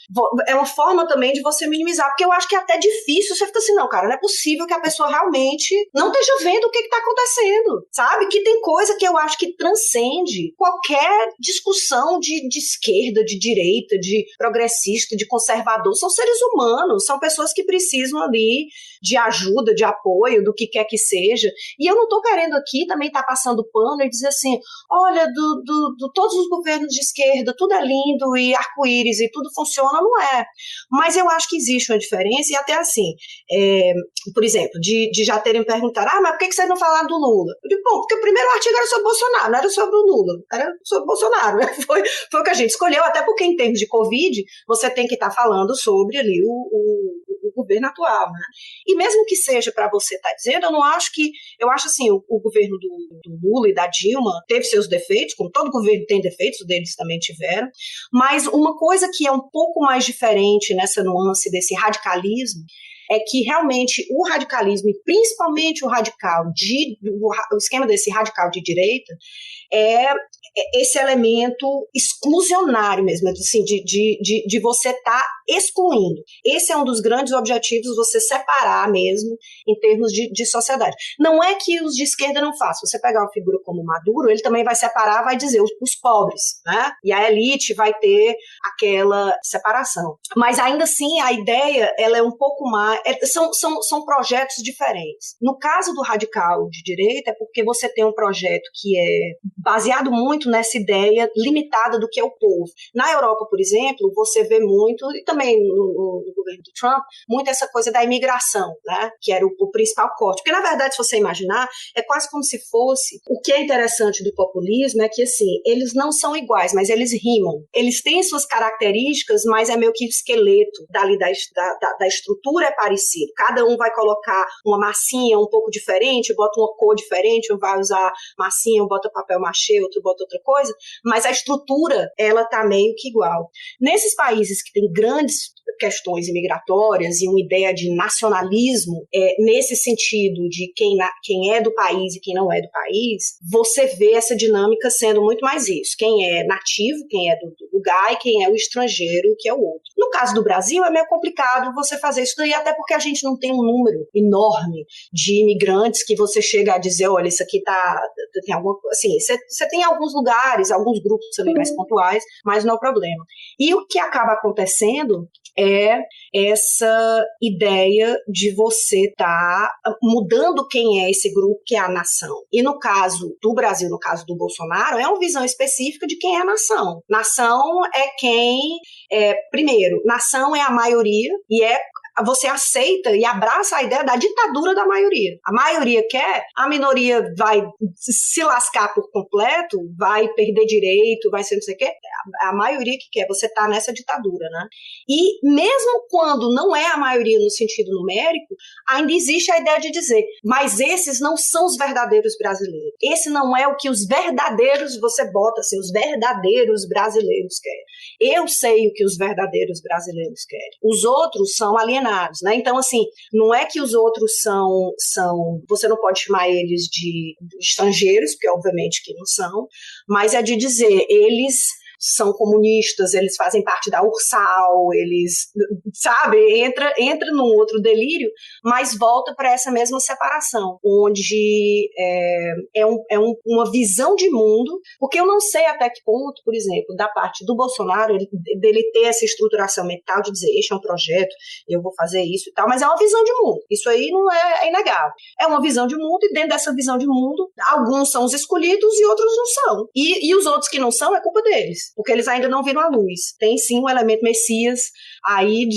É uma forma também de você minimizar, porque eu acho que é até difícil, você fica assim, não, cara, não é possível que a pessoa realmente não esteja vendo o que está acontecendo, sabe? Que tem coisa que eu acho que transcende qualquer discussão de esquerda, de direita, de progressista, de conservador. São seres humanos, são pessoas que precisam ali de ajuda, de apoio, do que quer que seja. E eu não estou querendo aqui também estar passando pano e dizer assim, olha, todos os governos de esquerda, tudo é lindo e arco-íris e tudo funciona, não é. Mas eu acho que existe uma diferença e até assim, por exemplo, de já terem perguntado, mas por que vocês não falaram do Lula? Eu digo, bom, porque o primeiro artigo era sobre Bolsonaro, não era sobre o Lula, era sobre Bolsonaro. Foi o que a gente escolheu, até porque em termos de Covid, você tem que estar falando sobre ali o governo atual, né? E mesmo que seja para você estar dizendo, eu acho assim, o governo do Lula e da Dilma teve seus defeitos, como todo governo tem defeitos, deles também tiveram, mas uma coisa que é um pouco mais diferente nessa nuance desse radicalismo é que realmente o radicalismo, e principalmente o esquema desse radical de direita, é esse elemento exclusionário mesmo, assim, de você estar excluindo. Esse é um dos grandes objetivos, você separar mesmo em termos de sociedade. Não é que os de esquerda não façam. Você pegar uma figura como Maduro, ele também vai separar, vai dizer os pobres, né? E a elite vai ter aquela separação. Mas ainda assim, a ideia, ela é um pouco mais... São projetos diferentes. No caso do radical de direita, é porque você tem um projeto que é baseado muito nessa ideia limitada do que é o povo. Na Europa, por exemplo, você vê muito, e também no governo do Trump, muito essa coisa da imigração, né? Que era o principal corte. Porque, na verdade, se você imaginar, é quase como se fosse... O que é interessante do populismo é que, assim, eles não são iguais, mas eles rimam. Eles têm suas características, mas é meio que o esqueleto dali da estrutura é parecido. Cada um vai colocar uma massinha um pouco diferente, bota uma cor diferente, um vai usar massinha, um bota papel machê, outro bota outra coisa, mas a estrutura, ela tá meio que igual. Nesses países que têm grandes questões imigratórias e uma ideia de nacionalismo, nesse sentido de quem é do país e quem não é do país, você vê essa dinâmica sendo muito mais isso. Quem é nativo, quem é do lugar e quem é o estrangeiro, que é o outro. No caso do Brasil, é meio complicado você fazer isso daí, até porque a gente não tem um número enorme de imigrantes que você chega a dizer, olha, isso aqui tem alguma coisa, assim, você tem alguns lugares, alguns grupos também mais pontuais, mas não é o problema. E o que acaba acontecendo é essa ideia de você estar mudando quem é esse grupo, que é a nação. E no caso do Brasil, no caso do Bolsonaro, é uma visão específica de quem é a nação. Nação é primeiro, nação é a maioria e você aceita e abraça a ideia da ditadura da maioria. A maioria quer, a minoria vai se lascar por completo, vai perder direito, vai ser não sei o quê. A maioria que quer, você tá nessa ditadura, né? E mesmo quando não é a maioria no sentido numérico, ainda existe a ideia de dizer, mas esses não são os verdadeiros brasileiros. Esse não é o que os verdadeiros, você bota assim, os verdadeiros brasileiros querem. Eu sei o que os verdadeiros brasileiros querem. Os outros são alienados. Né? Então, assim, não é que os outros são você não pode chamar eles de estrangeiros, porque obviamente que não são, mas é de dizer, eles são comunistas, eles fazem parte da URSAL, eles, sabe, entra num outro delírio, mas volta para essa mesma separação, onde uma visão de mundo, porque eu não sei até que ponto, por exemplo, da parte do Bolsonaro, dele ter essa estruturação mental de dizer, este é um projeto, eu vou fazer isso e tal, mas é uma visão de mundo, isso aí não é inegável. É uma visão de mundo e dentro dessa visão de mundo, alguns são os escolhidos e outros não são. E os outros que não são, é culpa deles. Porque eles ainda não viram a luz. Tem sim um elemento messias aí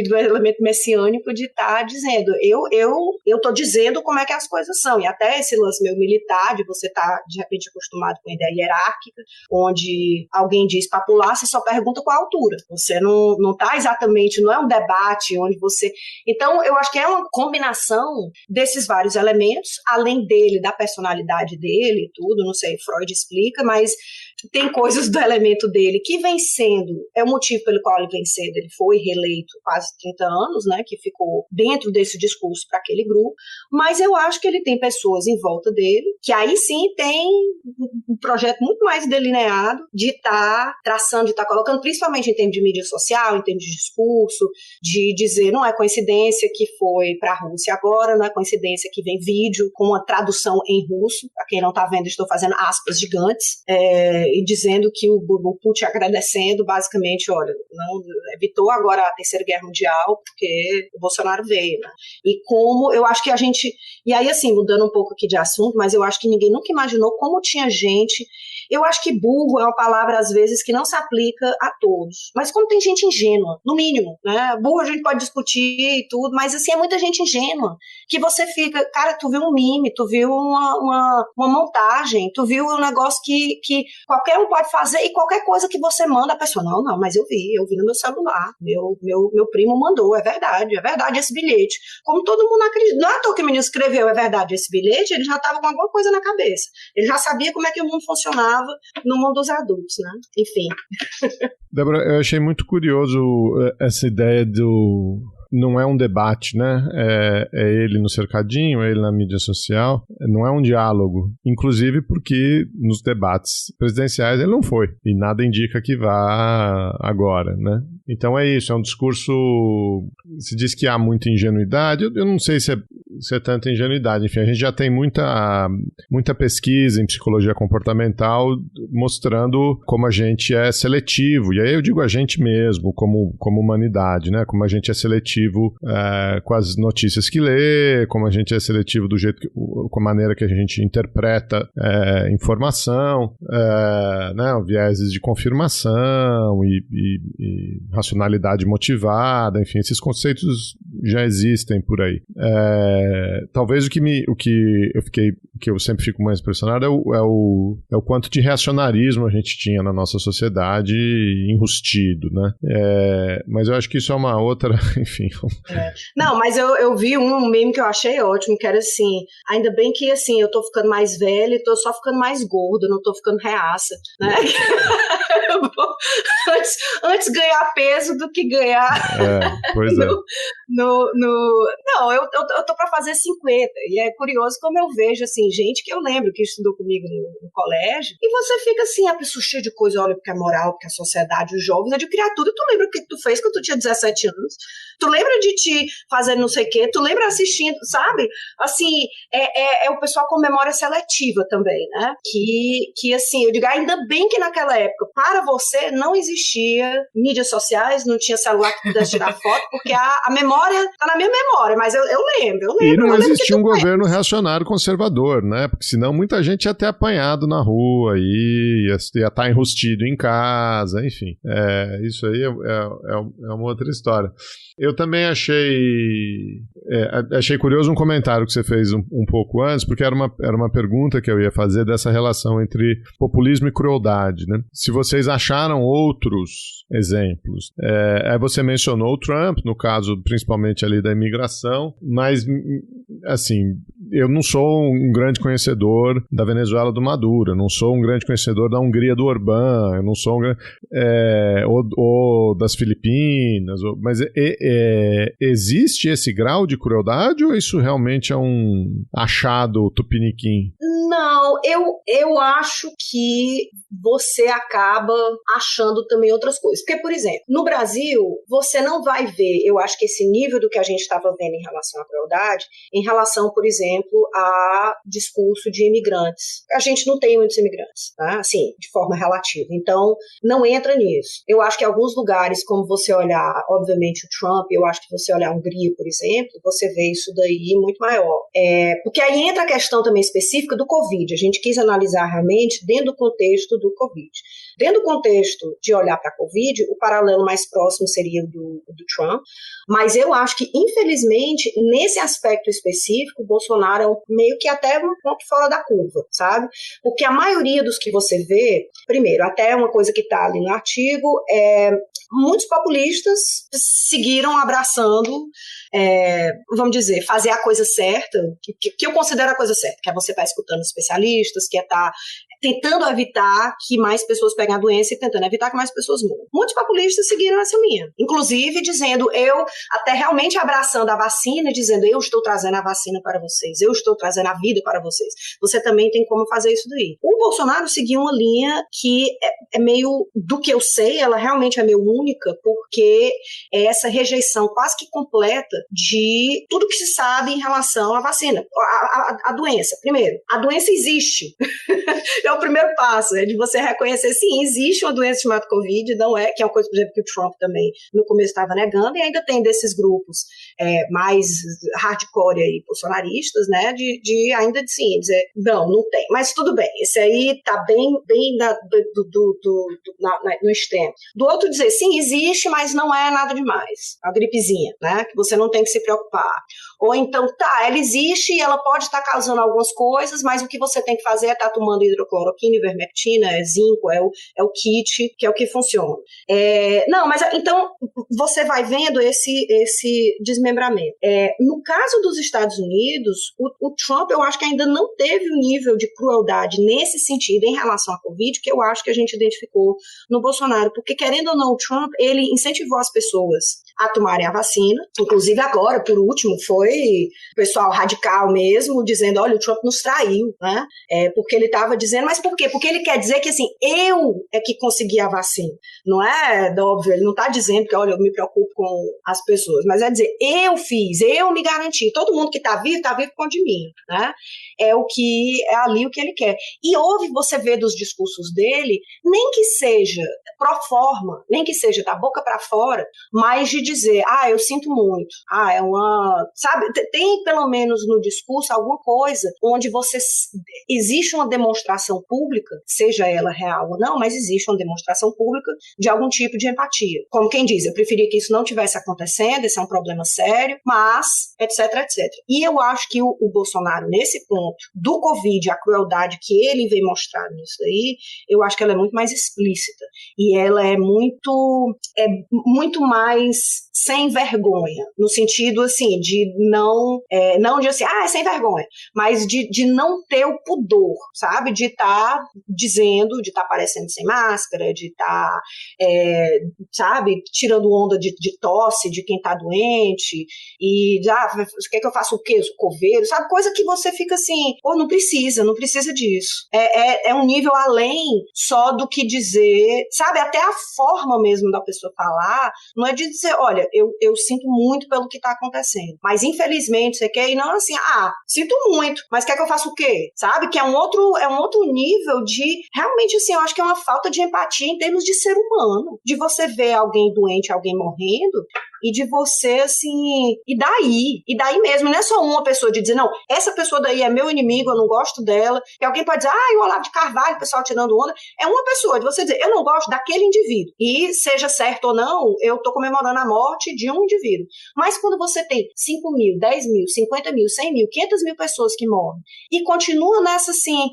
do elemento messiânico de estar dizendo, eu tô dizendo como é que as coisas são. E até esse lance meu militar, de você estar de repente acostumado com a ideia hierárquica, onde alguém diz para pular, você só pergunta qual a altura. Você não tá exatamente, não é um debate onde você... Então, eu acho que é uma combinação desses vários elementos, além dele, da personalidade dele e tudo, não sei, Freud explica, mas tem coisas do elemento dele que vem sendo, é o motivo pelo qual ele vem sendo, ele foi reeleito quase 30 anos, né, que ficou dentro desse discurso para aquele grupo, mas eu acho que ele tem pessoas em volta dele, que aí sim tem um projeto muito mais delineado de estar traçando, de estar colocando, principalmente em termos de mídia social, em termos de discurso, de dizer, não é coincidência que foi para a Rússia agora, não é coincidência que vem vídeo com uma tradução em russo, para quem não está vendo, estou fazendo aspas gigantes, e dizendo que o Putin agradecendo, basicamente, olha, não evitou agora a Terceira Guerra Mundial, porque o Bolsonaro veio, né? E como eu acho que a gente, e aí assim, mudando um pouco aqui de assunto, mas eu acho que ninguém nunca imaginou como tinha gente. Eu acho que burro é uma palavra, às vezes, que não se aplica a todos. Mas como tem gente ingênua, no mínimo, né? Burro a gente pode discutir e tudo, mas assim, é muita gente ingênua. Que você fica, cara, tu viu um meme, tu viu uma montagem, tu viu um negócio que qualquer um pode fazer e qualquer coisa que você manda, a pessoa, não, mas eu vi no meu celular, meu primo mandou, é verdade esse bilhete. Como todo mundo acredita, não é à toa que o menino escreveu, é verdade esse bilhete, ele já estava com alguma coisa na cabeça. Ele já sabia como é que o mundo funcionava no mundo dos adultos, né? Enfim. Débora, eu achei muito curioso essa ideia do... Não é um debate, né? É ele no cercadinho, é ele na mídia social. Não é um diálogo. Inclusive porque nos debates presidenciais ele não foi. E nada indica que vá agora, né? Então é isso, é um discurso... Se diz que há muita ingenuidade. Eu não sei se é tanta ingenuidade. Enfim, a gente já tem muita pesquisa em psicologia comportamental mostrando como a gente é seletivo. E aí eu digo a gente mesmo, como humanidade, né? Como a gente é seletivo com as notícias que lê, como a gente é seletivo do jeito com a maneira que a gente interpreta informação, né, vieses de confirmação e racionalidade motivada, enfim, esses conceitos já existem por aí. Talvez o que eu sempre fico mais impressionado é o quanto de reacionarismo a gente tinha na nossa sociedade enrustido, né? Mas eu acho que isso é uma outra, enfim. Não, mas eu vi um meme que eu achei ótimo, que era assim, ainda bem que assim, eu tô ficando mais velha e tô só ficando mais gordo, não tô ficando reaça, né? antes ganhar peso do que ganhar pois é. Não, eu tô pra fazer 50 e é curioso como eu vejo assim, gente que eu lembro que estudou comigo no colégio, e você fica assim, a pessoa cheia de coisa, olha, porque a moral, porque a sociedade, os jovens é de criar tudo, e tu lembra o que tu fez quando tu tinha 17 anos? Tu lembra de te fazer não sei o quê? Tu lembra assistindo, sabe? Assim, é o pessoal com memória seletiva também, né? Que assim, eu digo, ainda bem que naquela época, para você, não existia mídias sociais, não tinha celular que pudesse tirar foto, porque a memória tá na minha memória, mas eu lembro. E não existia um governo reacionário conservador, né? Porque senão muita gente ia ter apanhado na rua, ia estar enrustido em casa, enfim. Isso aí é uma outra história. Eu também achei curioso um comentário que você fez um pouco antes, porque era uma pergunta que eu ia fazer dessa relação entre populismo e crueldade, né? Se vocês acharam outros exemplos. Você mencionou o Trump, no caso principalmente ali da imigração, mas assim, eu não sou um grande conhecedor da Venezuela do Maduro, eu não sou um grande conhecedor da Hungria do Orbán, eu não sou ou das Filipinas, mas existe esse grau de crueldade ou isso realmente é um achado tupiniquim? Não, eu acho que você acaba achando também outras coisas. Porque, por exemplo, no Brasil, você não vai ver, eu acho que esse nível do que a gente estava vendo em relação à crueldade, em relação, por exemplo, a discurso de imigrantes. A gente não tem muitos imigrantes, tá? Assim, de forma relativa. Então, não entra nisso. Eu acho que em alguns lugares, como você olhar, obviamente, o Trump, eu acho que você olhar a Hungria, por exemplo, você vê isso daí muito maior. Porque aí entra a questão também específica do Covid. A gente quis analisar realmente dentro do contexto do Covid. Dentro do contexto de olhar para a Covid, o paralelo mais próximo seria o do Trump, mas eu acho que, infelizmente, nesse aspecto específico, o Bolsonaro é meio que até um ponto fora da curva, sabe? Porque a maioria dos que você vê, primeiro, até uma coisa que está ali no artigo, muitos populistas seguiram abraçando, vamos dizer, fazer a coisa certa, que eu considero a coisa certa, que é você estar escutando especialistas, que é estar tentando evitar que mais pessoas peguem a doença e tentando evitar que mais pessoas morram. Muitos populistas seguiram essa linha, inclusive dizendo, até realmente abraçando a vacina, dizendo, eu estou trazendo a vacina para vocês, eu estou trazendo a vida para vocês. Você também tem como fazer isso daí. O Bolsonaro seguiu uma linha que é meio, do que eu sei, ela realmente é meio única, porque é essa rejeição quase que completa de tudo que se sabe em relação à vacina, a doença. Primeiro, a doença existe. É o primeiro passo, é de você reconhecer, sim, existe uma doença chamada Covid, não é, que é uma coisa, por exemplo, que o Trump também no começo estava negando, e ainda tem desses grupos mais hardcore e bolsonaristas, né, de ainda sim, dizer, não tem. Mas tudo bem, esse aí tá bem no extremo. Do outro dizer, sim, existe, mas não é nada demais. A gripezinha, né, que você não tem que se preocupar. Ou então, ela existe e ela pode estar causando algumas coisas, mas o que você tem que fazer é estar tomando hidrocloroquina, ivermectina, zinco, é o kit, que é o que funciona. Não, mas então você vai vendo esse desmembramento. No caso dos Estados Unidos, o Trump, eu acho que ainda não teve o nível de crueldade nesse sentido em relação à Covid, que eu acho que a gente identificou no Bolsonaro, porque querendo ou não, o Trump, ele incentivou as pessoas a tomarem a vacina, inclusive agora, por último, foi o pessoal radical mesmo, dizendo, olha, o Trump nos traiu, né? Porque ele estava dizendo, mas por quê? Porque ele quer dizer que, assim, eu é que consegui a vacina, não é, óbvio, ele não está dizendo que, olha, eu me preocupo com as pessoas, mas é dizer, eu fiz, eu me garanti, todo mundo que está vivo por conta de mim, né? É ali o que ele quer. E você vê dos discursos dele, nem que seja pro forma, nem que seja da boca para fora, mas de dizer, eu sinto muito, sabe, tem pelo menos no discurso alguma coisa onde existe uma demonstração pública, seja ela real ou não, mas existe uma demonstração pública de algum tipo de empatia. Como quem diz, eu preferia que isso não tivesse acontecendo, esse é um problema sério, mas, etc, etc. E eu acho que o Bolsonaro, nesse ponto, do Covid, a crueldade que ele vem mostrar nisso aí, eu acho que ela é muito mais explícita. E ela é muito mais sem vergonha, no sentido, assim, de não de assim, é sem vergonha, mas de não ter o pudor, sabe? De estar dizendo, de estar aparecendo sem máscara, de estar, sabe, tirando onda de tosse de quem está doente, e quer que eu faça o quê? Eu sou coveiro, sabe? Coisa que você fica assim, não precisa disso. É um nível além só do que dizer, sabe? Até a forma mesmo da pessoa falar, não é de dizer, olha, eu sinto muito pelo que está acontecendo, mas infelizmente você quer, e não assim, sinto muito, mas quer que eu faça o quê? Sabe? Que é um outro nível de, realmente assim, eu acho que é uma falta de empatia em termos de ser humano, de você ver alguém doente, alguém morrendo, e de você, assim, e daí mesmo, não é só uma pessoa de dizer, não, essa pessoa daí é meu inimigo, eu não gosto dela, e alguém pode dizer, o Olavo de Carvalho, o pessoal tirando onda, é uma pessoa, de você dizer, eu não gosto daquele indivíduo, e seja certo ou não, eu tô comemorando a morte de um indivíduo, mas quando você tem 5 mil, 10 mil, 50 mil, 100 mil, 500 mil pessoas que morrem, e continua nessa, assim,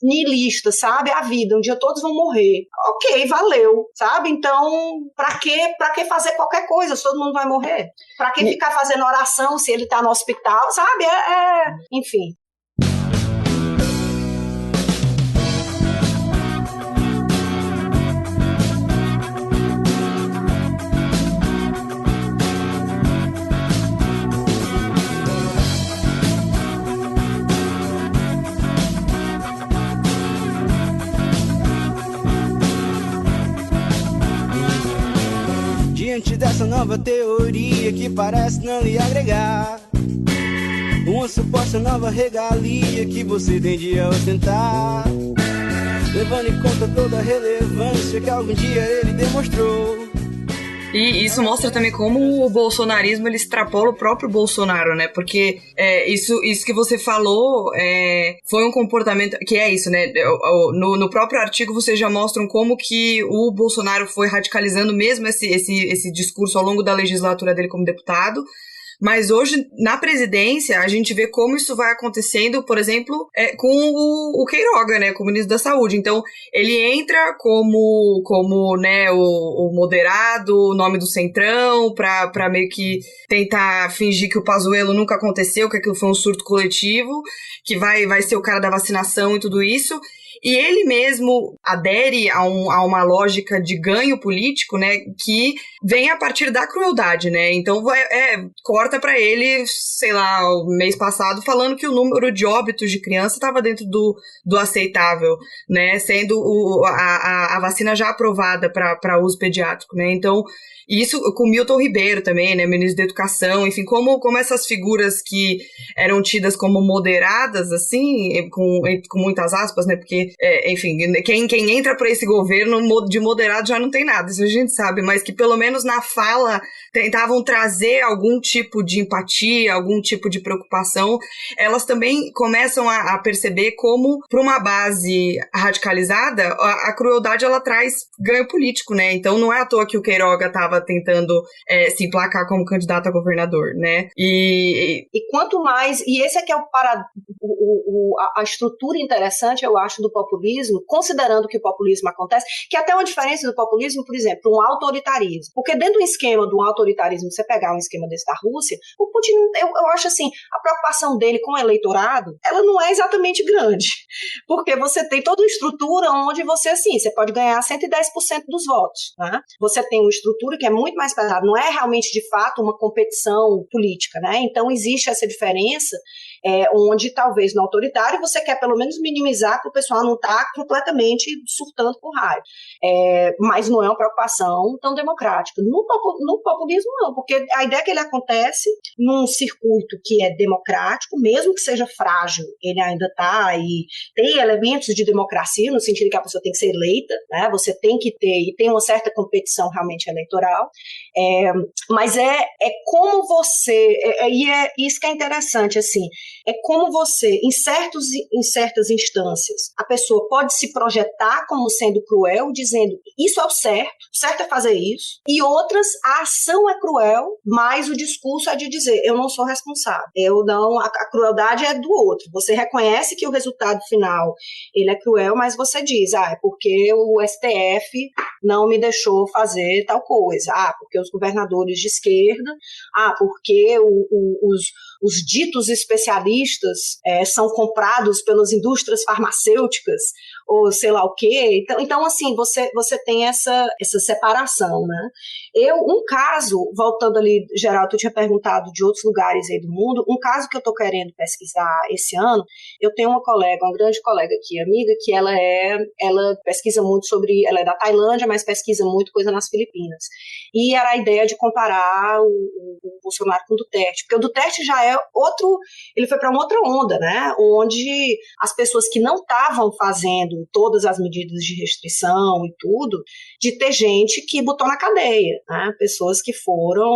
nihilista, sabe, a vida, um dia todos vão morrer, ok, valeu, sabe, então, pra que fazer qualquer coisa, se todo mundo vai morrer? Pra que ficar fazendo oração se ele tá no hospital, sabe, enfim. Diante dessa nova teoria que parece não lhe agregar uma suposta nova regalia que você tende a ostentar, levando em conta toda a relevância que algum dia ele demonstrou. E isso mostra também como o bolsonarismo ele extrapola o próprio Bolsonaro, né? Porque isso que você falou foi um comportamento que é isso, né? No próprio artigo vocês já mostram como que o Bolsonaro foi radicalizando mesmo esse discurso ao longo da legislatura dele como deputado. Mas hoje, na presidência, a gente vê como isso vai acontecendo, por exemplo, com o Queiroga, né, como ministro da Saúde. Então, ele entra como né, o moderado, o nome do centrão, pra meio que tentar fingir que o Pazuello nunca aconteceu, que aquilo foi um surto coletivo, que vai ser o cara da vacinação e tudo isso. e ele mesmo adere a uma lógica de ganho político, né, que vem a partir da crueldade, né? Então corta pra ele, sei lá, o mês passado, falando que o número de óbitos de criança estava dentro do aceitável, né? Sendo a vacina já aprovada para uso pediátrico, né? Então, isso com Milton Ribeiro também, né, ministro da Educação, enfim, como essas figuras que eram tidas como moderadas, assim, com muitas aspas, né, porque, enfim, quem entra para esse governo de moderado já não tem nada, isso a gente sabe, mas que pelo menos na fala tentavam trazer algum tipo de empatia, algum tipo de preocupação, elas também começam a perceber como, para uma base radicalizada, a crueldade, ela traz ganho político, né, então não é à toa que o Queiroga estava tentando se emplacar como candidato a governador, né? E quanto mais, e esse é que é a estrutura interessante, eu acho, do populismo, considerando que o populismo acontece, que até uma diferença do populismo, por exemplo, um autoritarismo. Porque dentro do esquema de um autoritarismo, você pegar um esquema desse da Rússia, o Putin, eu acho assim, a preocupação dele com o eleitorado, ela não é exatamente grande. Porque você tem toda uma estrutura onde você, assim, você pode ganhar 110% dos votos, né? Você tem uma estrutura que é muito mais pesada, não é realmente, de fato, uma competição política, né? Então, existe essa diferença, onde, talvez, no autoritário, você quer, pelo menos, minimizar para o pessoal não estar completamente surtando com raiva. Mas não é uma preocupação tão democrática. No populismo, não, porque a ideia é que ele acontece num circuito que é democrático, mesmo que seja frágil, ele ainda está, e tem elementos de democracia, no sentido que a pessoa tem que ser eleita, né? Você tem que ter, e tem uma certa competição realmente eleitoral, mas como você, e é isso que é interessante, assim, é como você, em certas instâncias, a pessoa pode se projetar como sendo cruel, dizendo, isso é o certo é fazer isso, e outras, a ação é cruel, mas o discurso é de dizer, eu não sou responsável, a crueldade é do outro, você reconhece que o resultado final, ele é cruel, mas você diz, é porque o STF não me deixou fazer tal coisa, porque os governadores de esquerda, porque os ditos especialistas são comprados pelas indústrias farmacêuticas, ou sei lá o quê. Então assim, você tem essa separação, né? Um caso, voltando ali, Geraldo, tu tinha perguntado de outros lugares aí do mundo, um caso que eu estou querendo pesquisar esse ano, eu tenho uma grande colega aqui, amiga, que ela pesquisa muito ela é da Tailândia, mas pesquisa muito coisa nas Filipinas. E era a ideia de comparar o Bolsonaro com o Duterte, porque o Duterte já é ele foi para uma outra onda, né? Onde as pessoas que não estavam fazendo todas as medidas de restrição e tudo, de ter gente que botou na cadeia, né? Pessoas que foram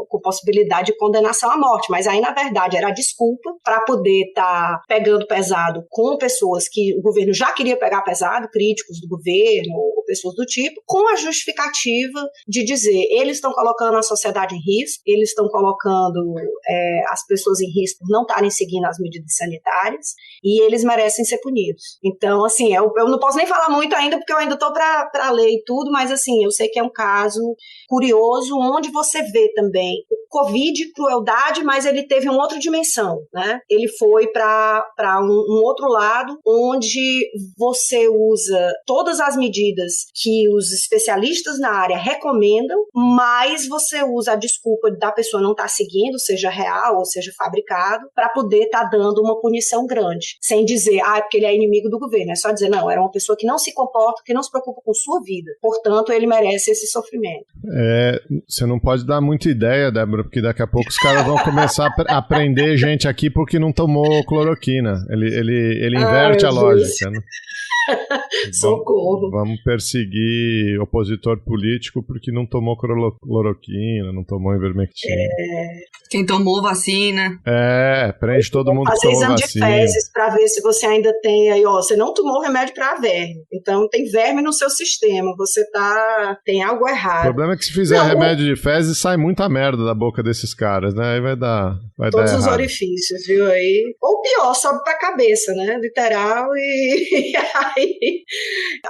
com possibilidade de condenação à morte, mas aí na verdade era a desculpa para poder estar pegando pesado com pessoas que o governo já queria pegar pesado, críticos do governo ou pessoas do tipo, com a justificativa de dizer, eles estão colocando a sociedade em risco, eles estão colocando as pessoas em risco por não estarem seguindo as medidas sanitárias, e eles merecem ser punidos. Então, assim, eu não posso nem falar muito ainda, porque eu ainda estou para ler e tudo, mas, assim, eu sei que é um caso curioso, onde você vê também o Covid, crueldade, mas ele teve uma outra dimensão, né? Ele foi para um outro lado, onde você usa todas as medidas que os especialistas na área recomendam, mas você usa a desculpa da pessoa não estar seguindo, seja real ou seja fabricado, para poder estar dando uma punição grande, sem dizer, é porque ele é inimigo do governo, é só dizer, não, era uma pessoa que não se comporta, que não se preocupa com sua vida, portanto ele merece esse sofrimento. Você não pode dar muita ideia, Débora, porque daqui a pouco os caras vão começar a prender gente aqui porque não tomou cloroquina, ele inverte a lógica, né? Socorro. Vamos perseguir opositor político porque não tomou cloroquina, não tomou ivermectina. Quem tomou vacina. Prende todo mundo que tomou vacina. Fazer exame de fezes para ver se você ainda tem aí, você não tomou remédio para verme, então tem verme no seu sistema, você tem algo errado. O problema é que se fizer remédio de fezes, sai muita merda da boca desses caras, né? Aí vai dar todos os errado. Orifícios, viu aí? Ou pior, sobe pra cabeça, né? Literal e Aí,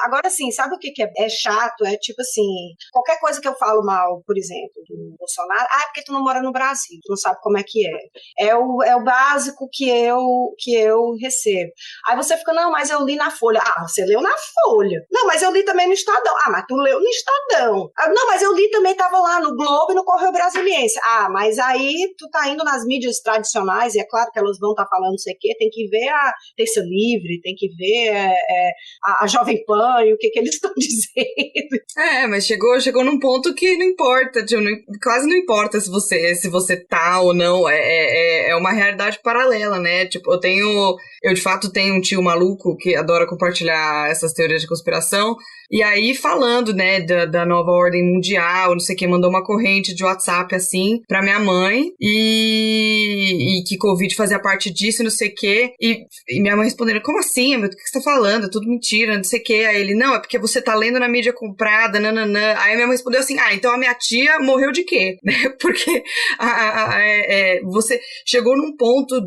agora, assim, sabe o que é chato? É tipo assim, qualquer coisa que eu falo mal, por exemplo, do Bolsonaro, é porque tu não mora no Brasil, tu não sabe como é que é. É o básico que eu recebo. Aí você fica, não, mas eu li na Folha. Ah, você leu na Folha. Não, mas eu li também no Estadão. Ah, mas tu leu no Estadão. Ah, não, mas eu li também, tava lá no Globo e no Correio Brasiliense. Ah, mas aí tu tá indo nas mídias tradicionais, e é claro que elas vão estar falando não sei o quê, tem que ver a Terça Livre, tem que ver a Jovem Pan e o que eles estão dizendo. Mas chegou num ponto que não importa, quase não importa se você tá ou não, é uma realidade paralela, né? Tipo, eu de fato tenho um tio maluco que adora compartilhar essas teorias de conspiração, e aí falando, né, da nova ordem mundial, não sei o que, mandou uma corrente de WhatsApp, assim, pra minha mãe, e que Covid fazia parte disso, não sei o que, e minha mãe respondendo, como assim? O que você tá falando? É tudo mentira, não sei o que. Aí ele, não, é porque você tá lendo na mídia comprada, nananã. Aí minha mãe respondeu assim, então a minha tia morreu de quê? Porque você chegou num ponto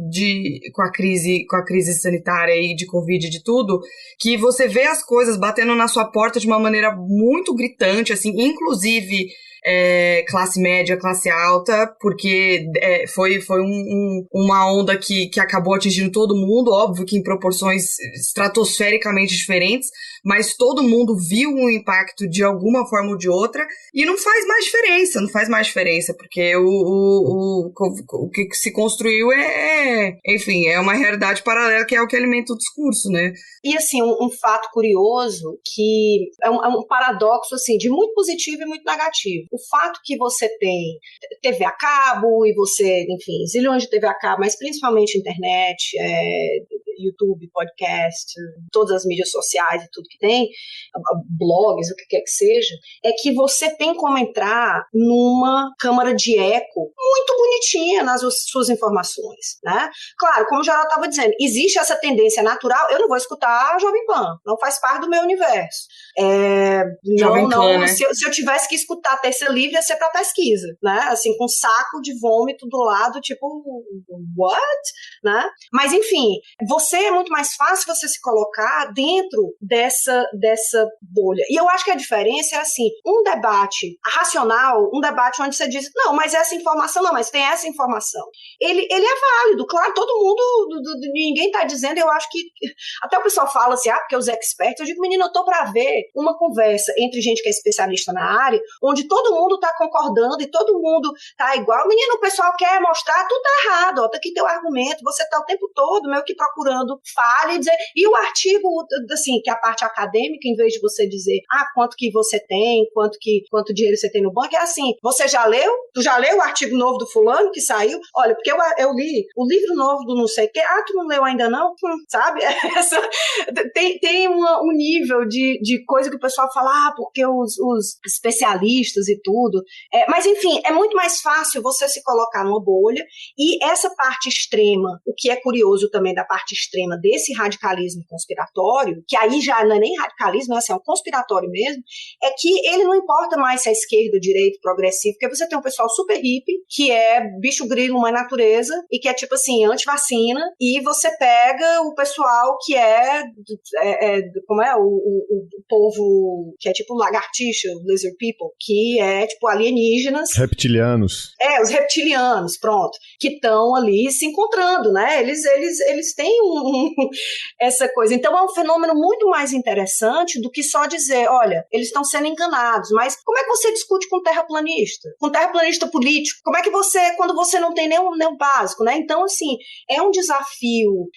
com a crise sanitária e de Covid e de tudo, que você vê as coisas batendo na sua porta de uma maneira muito gritante, assim, inclusive classe média, classe alta, porque foi uma onda que acabou atingindo todo mundo, óbvio que em proporções estratosfericamente diferentes, mas todo mundo viu um impacto de alguma forma ou de outra, e não faz mais diferença, porque o que se construiu enfim, é uma realidade paralela que é o que alimenta o discurso, né? E assim, um fato curioso, que é um paradoxo assim, de muito positivo e muito negativo. O fato que você tem TV a cabo, e você, enfim, zilhões de TV a cabo, mas principalmente internet, YouTube, podcast, todas as mídias sociais e tudo que tem, blogs, o que quer que seja, é que você tem como entrar numa câmara de eco muito bonitinha nas suas informações, né? Claro, como o Geraldo estava dizendo, existe essa tendência natural, eu não vou escutar a Jovem Pan, não faz parte do meu universo. Né? Se eu tivesse que escutar a Terça Livre, ia ser pra pesquisa, né? Assim, com um saco de vômito do lado, tipo, what? Né? Mas, enfim, é muito mais fácil você se colocar dentro dessa bolha. E eu acho que a diferença é assim, um debate racional, um debate onde você diz, não, mas essa informação, não, mas tem essa informação. Ele é válido, claro, todo mundo, ninguém tá dizendo, eu acho que, até o pessoal fala assim, porque os experts, eu digo, menino, eu tô pra ver uma conversa entre gente que é especialista na área, onde todo mundo tá concordando e todo mundo tá igual. Menino, o pessoal quer mostrar, tudo tá errado, ó, tá aqui teu argumento, você tá o tempo todo meio que procurando falha e dizer, e o artigo, assim, que é a parte acadêmica, em vez de você dizer, quanto que você tem, quanto dinheiro você tem no banco, é assim, você já leu? Tu já leu o artigo novo do fulano que saiu? Olha, porque eu li o livro novo do não sei o quê, tu não leu ainda não? Sabe? Tem um nível de coisa que o pessoal fala, porque os especialistas e tudo, mas enfim, é muito mais fácil você se colocar numa bolha, e essa parte extrema, o que é curioso também da parte extrema desse radicalismo conspiratório, que aí já não é nem radicalismo, é um conspiratório mesmo, é que ele não importa mais se é esquerda, direita, progressivo, porque você tem um pessoal super hippie, que é bicho grilo, mãe natureza, e que é tipo assim, anti-vacina, e você pega o pessoal que como é? O povo que é tipo lagartixa, lizard people, que é tipo alienígenas. Reptilianos. Os reptilianos, pronto, que estão ali se encontrando, né? Eles têm essa coisa. Então é um fenômeno muito mais interessante do que só dizer, olha, eles estão sendo enganados, mas como é que você discute com terraplanista? Com terraplanista político? Como é que você, quando você não tem nem o básico, né? Então, assim, é um desafio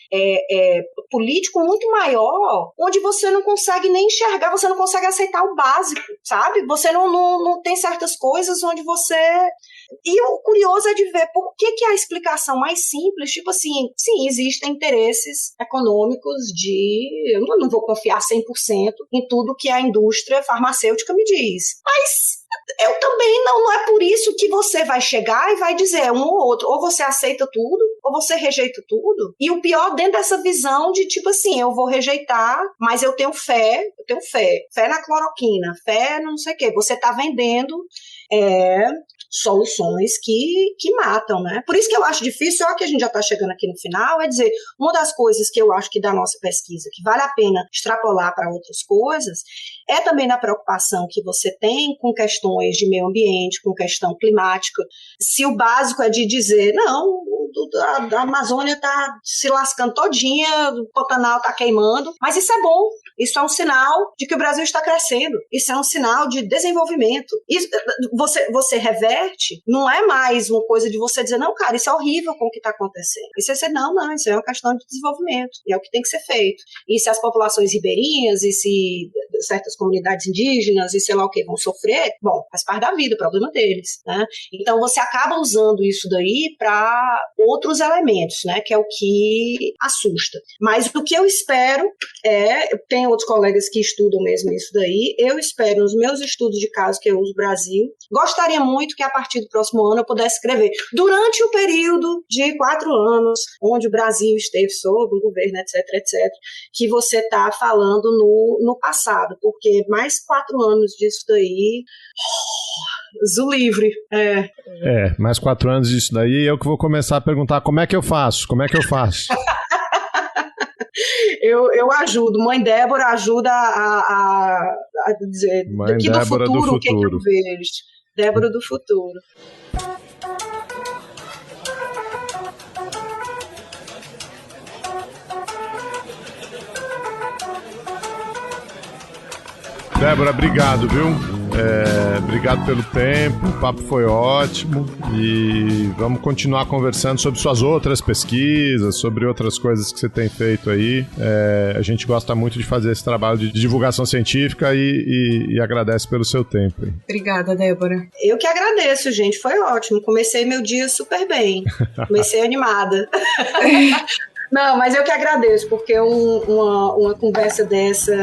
político muito maior, onde você não consegue nem enxergar, você não consegue aceitar o básico, sabe? Você não tem certas coisas onde você... E o curioso é de ver por que a explicação mais simples, tipo assim, sim, existem interesses econômicos eu não vou confiar 100% em tudo que a indústria farmacêutica me diz. Mas eu também não é por isso que você vai chegar e vai dizer um ou outro, ou você aceita tudo, ou você rejeita tudo. E o pior dentro dessa visão de tipo assim, eu vou rejeitar, mas eu tenho fé na cloroquina, fé no não sei o quê. Você tá vendendo soluções que matam, né? Por isso que eu acho difícil, só que a gente já está chegando aqui no final, é dizer, uma das coisas que eu acho que da nossa pesquisa, que vale a pena extrapolar para outras coisas, é também na preocupação que você tem com questões de meio ambiente, com questão climática. Se o básico é de dizer, não, a Amazônia está se lascando todinha, o Pantanal está queimando, mas isso é bom. Isso é um sinal de que o Brasil está crescendo. Isso é um sinal de desenvolvimento. Isso, você reverte, não é mais uma coisa de você dizer, não, cara, isso é horrível com o que está acontecendo. Isso é dizer, não, isso é uma questão de desenvolvimento. E é o que tem que ser feito. E se as populações ribeirinhas, e se certas comunidades indígenas, e sei lá o que, vão sofrer, bom, faz parte da vida, problema deles, né? Então você acaba usando isso daí para outros elementos, né? Que é o que assusta. Mas o que eu espero tem outros colegas que estudam mesmo isso daí, eu espero nos meus estudos de caso que eu uso Brasil, gostaria muito que a partir do próximo ano eu pudesse escrever durante o período de 4 anos, onde o Brasil esteve sob o governo, etc, que você está falando no passado, porque mais 4 anos disso daí, Zu livre. Mais 4 anos disso daí, eu que vou começar a perguntar como é que eu faço? Eu ajudo. Mãe Débora ajuda a dizer daqui do futuro o que eu vejo. Débora do futuro. Débora, obrigado, viu? Obrigado pelo tempo, o papo foi ótimo e vamos continuar conversando sobre suas outras pesquisas, sobre outras coisas que você tem feito aí. A gente gosta muito de fazer esse trabalho de divulgação científica e agradece pelo seu tempo. Aí. Obrigada, Débora. Eu que agradeço, gente, foi ótimo. Comecei meu dia super bem, comecei animada. Não, mas eu que agradeço, porque uma conversa dessa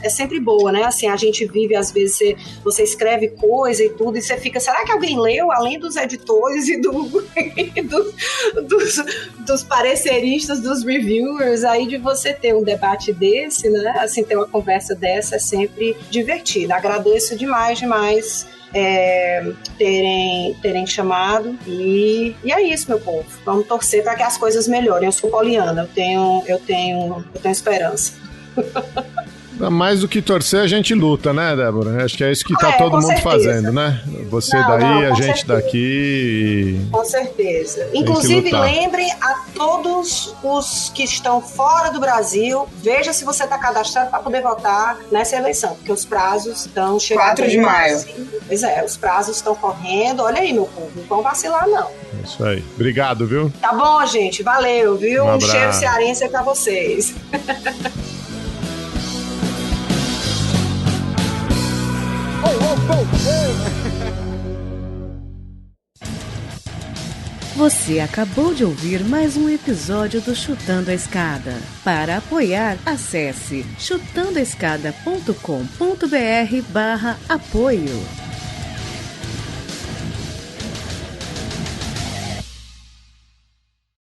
é sempre boa, né? Assim, a gente vive, às vezes, você escreve coisa e tudo, e você fica, será que alguém leu, além dos editores e dos pareceristas, dos reviewers, aí de você ter um debate desse, né? Assim, ter uma conversa dessa é sempre divertido. Agradeço demais terem chamado e é isso, meu povo, vamos torcer para que as coisas melhorem. Eu sou poliana, eu tenho esperança. Mais do que torcer, a gente luta, né, Débora? Acho que é isso que tá todo mundo certeza. Fazendo, né? Você a gente certeza. Daqui. Com certeza. Inclusive, lembre a todos os que estão fora do Brasil, veja se você está cadastrado para poder votar nessa eleição, porque os prazos estão chegando. 4 de maio. Pois os prazos estão correndo. Olha aí, meu povo, não vão vacilar, não. É isso aí. Obrigado, viu? Tá bom, gente. Valeu, viu? Um cheiro cearense para vocês. Você acabou de ouvir mais um episódio do Chutando a Escada. Para apoiar, acesse chutandoaescada.com.br/apoio.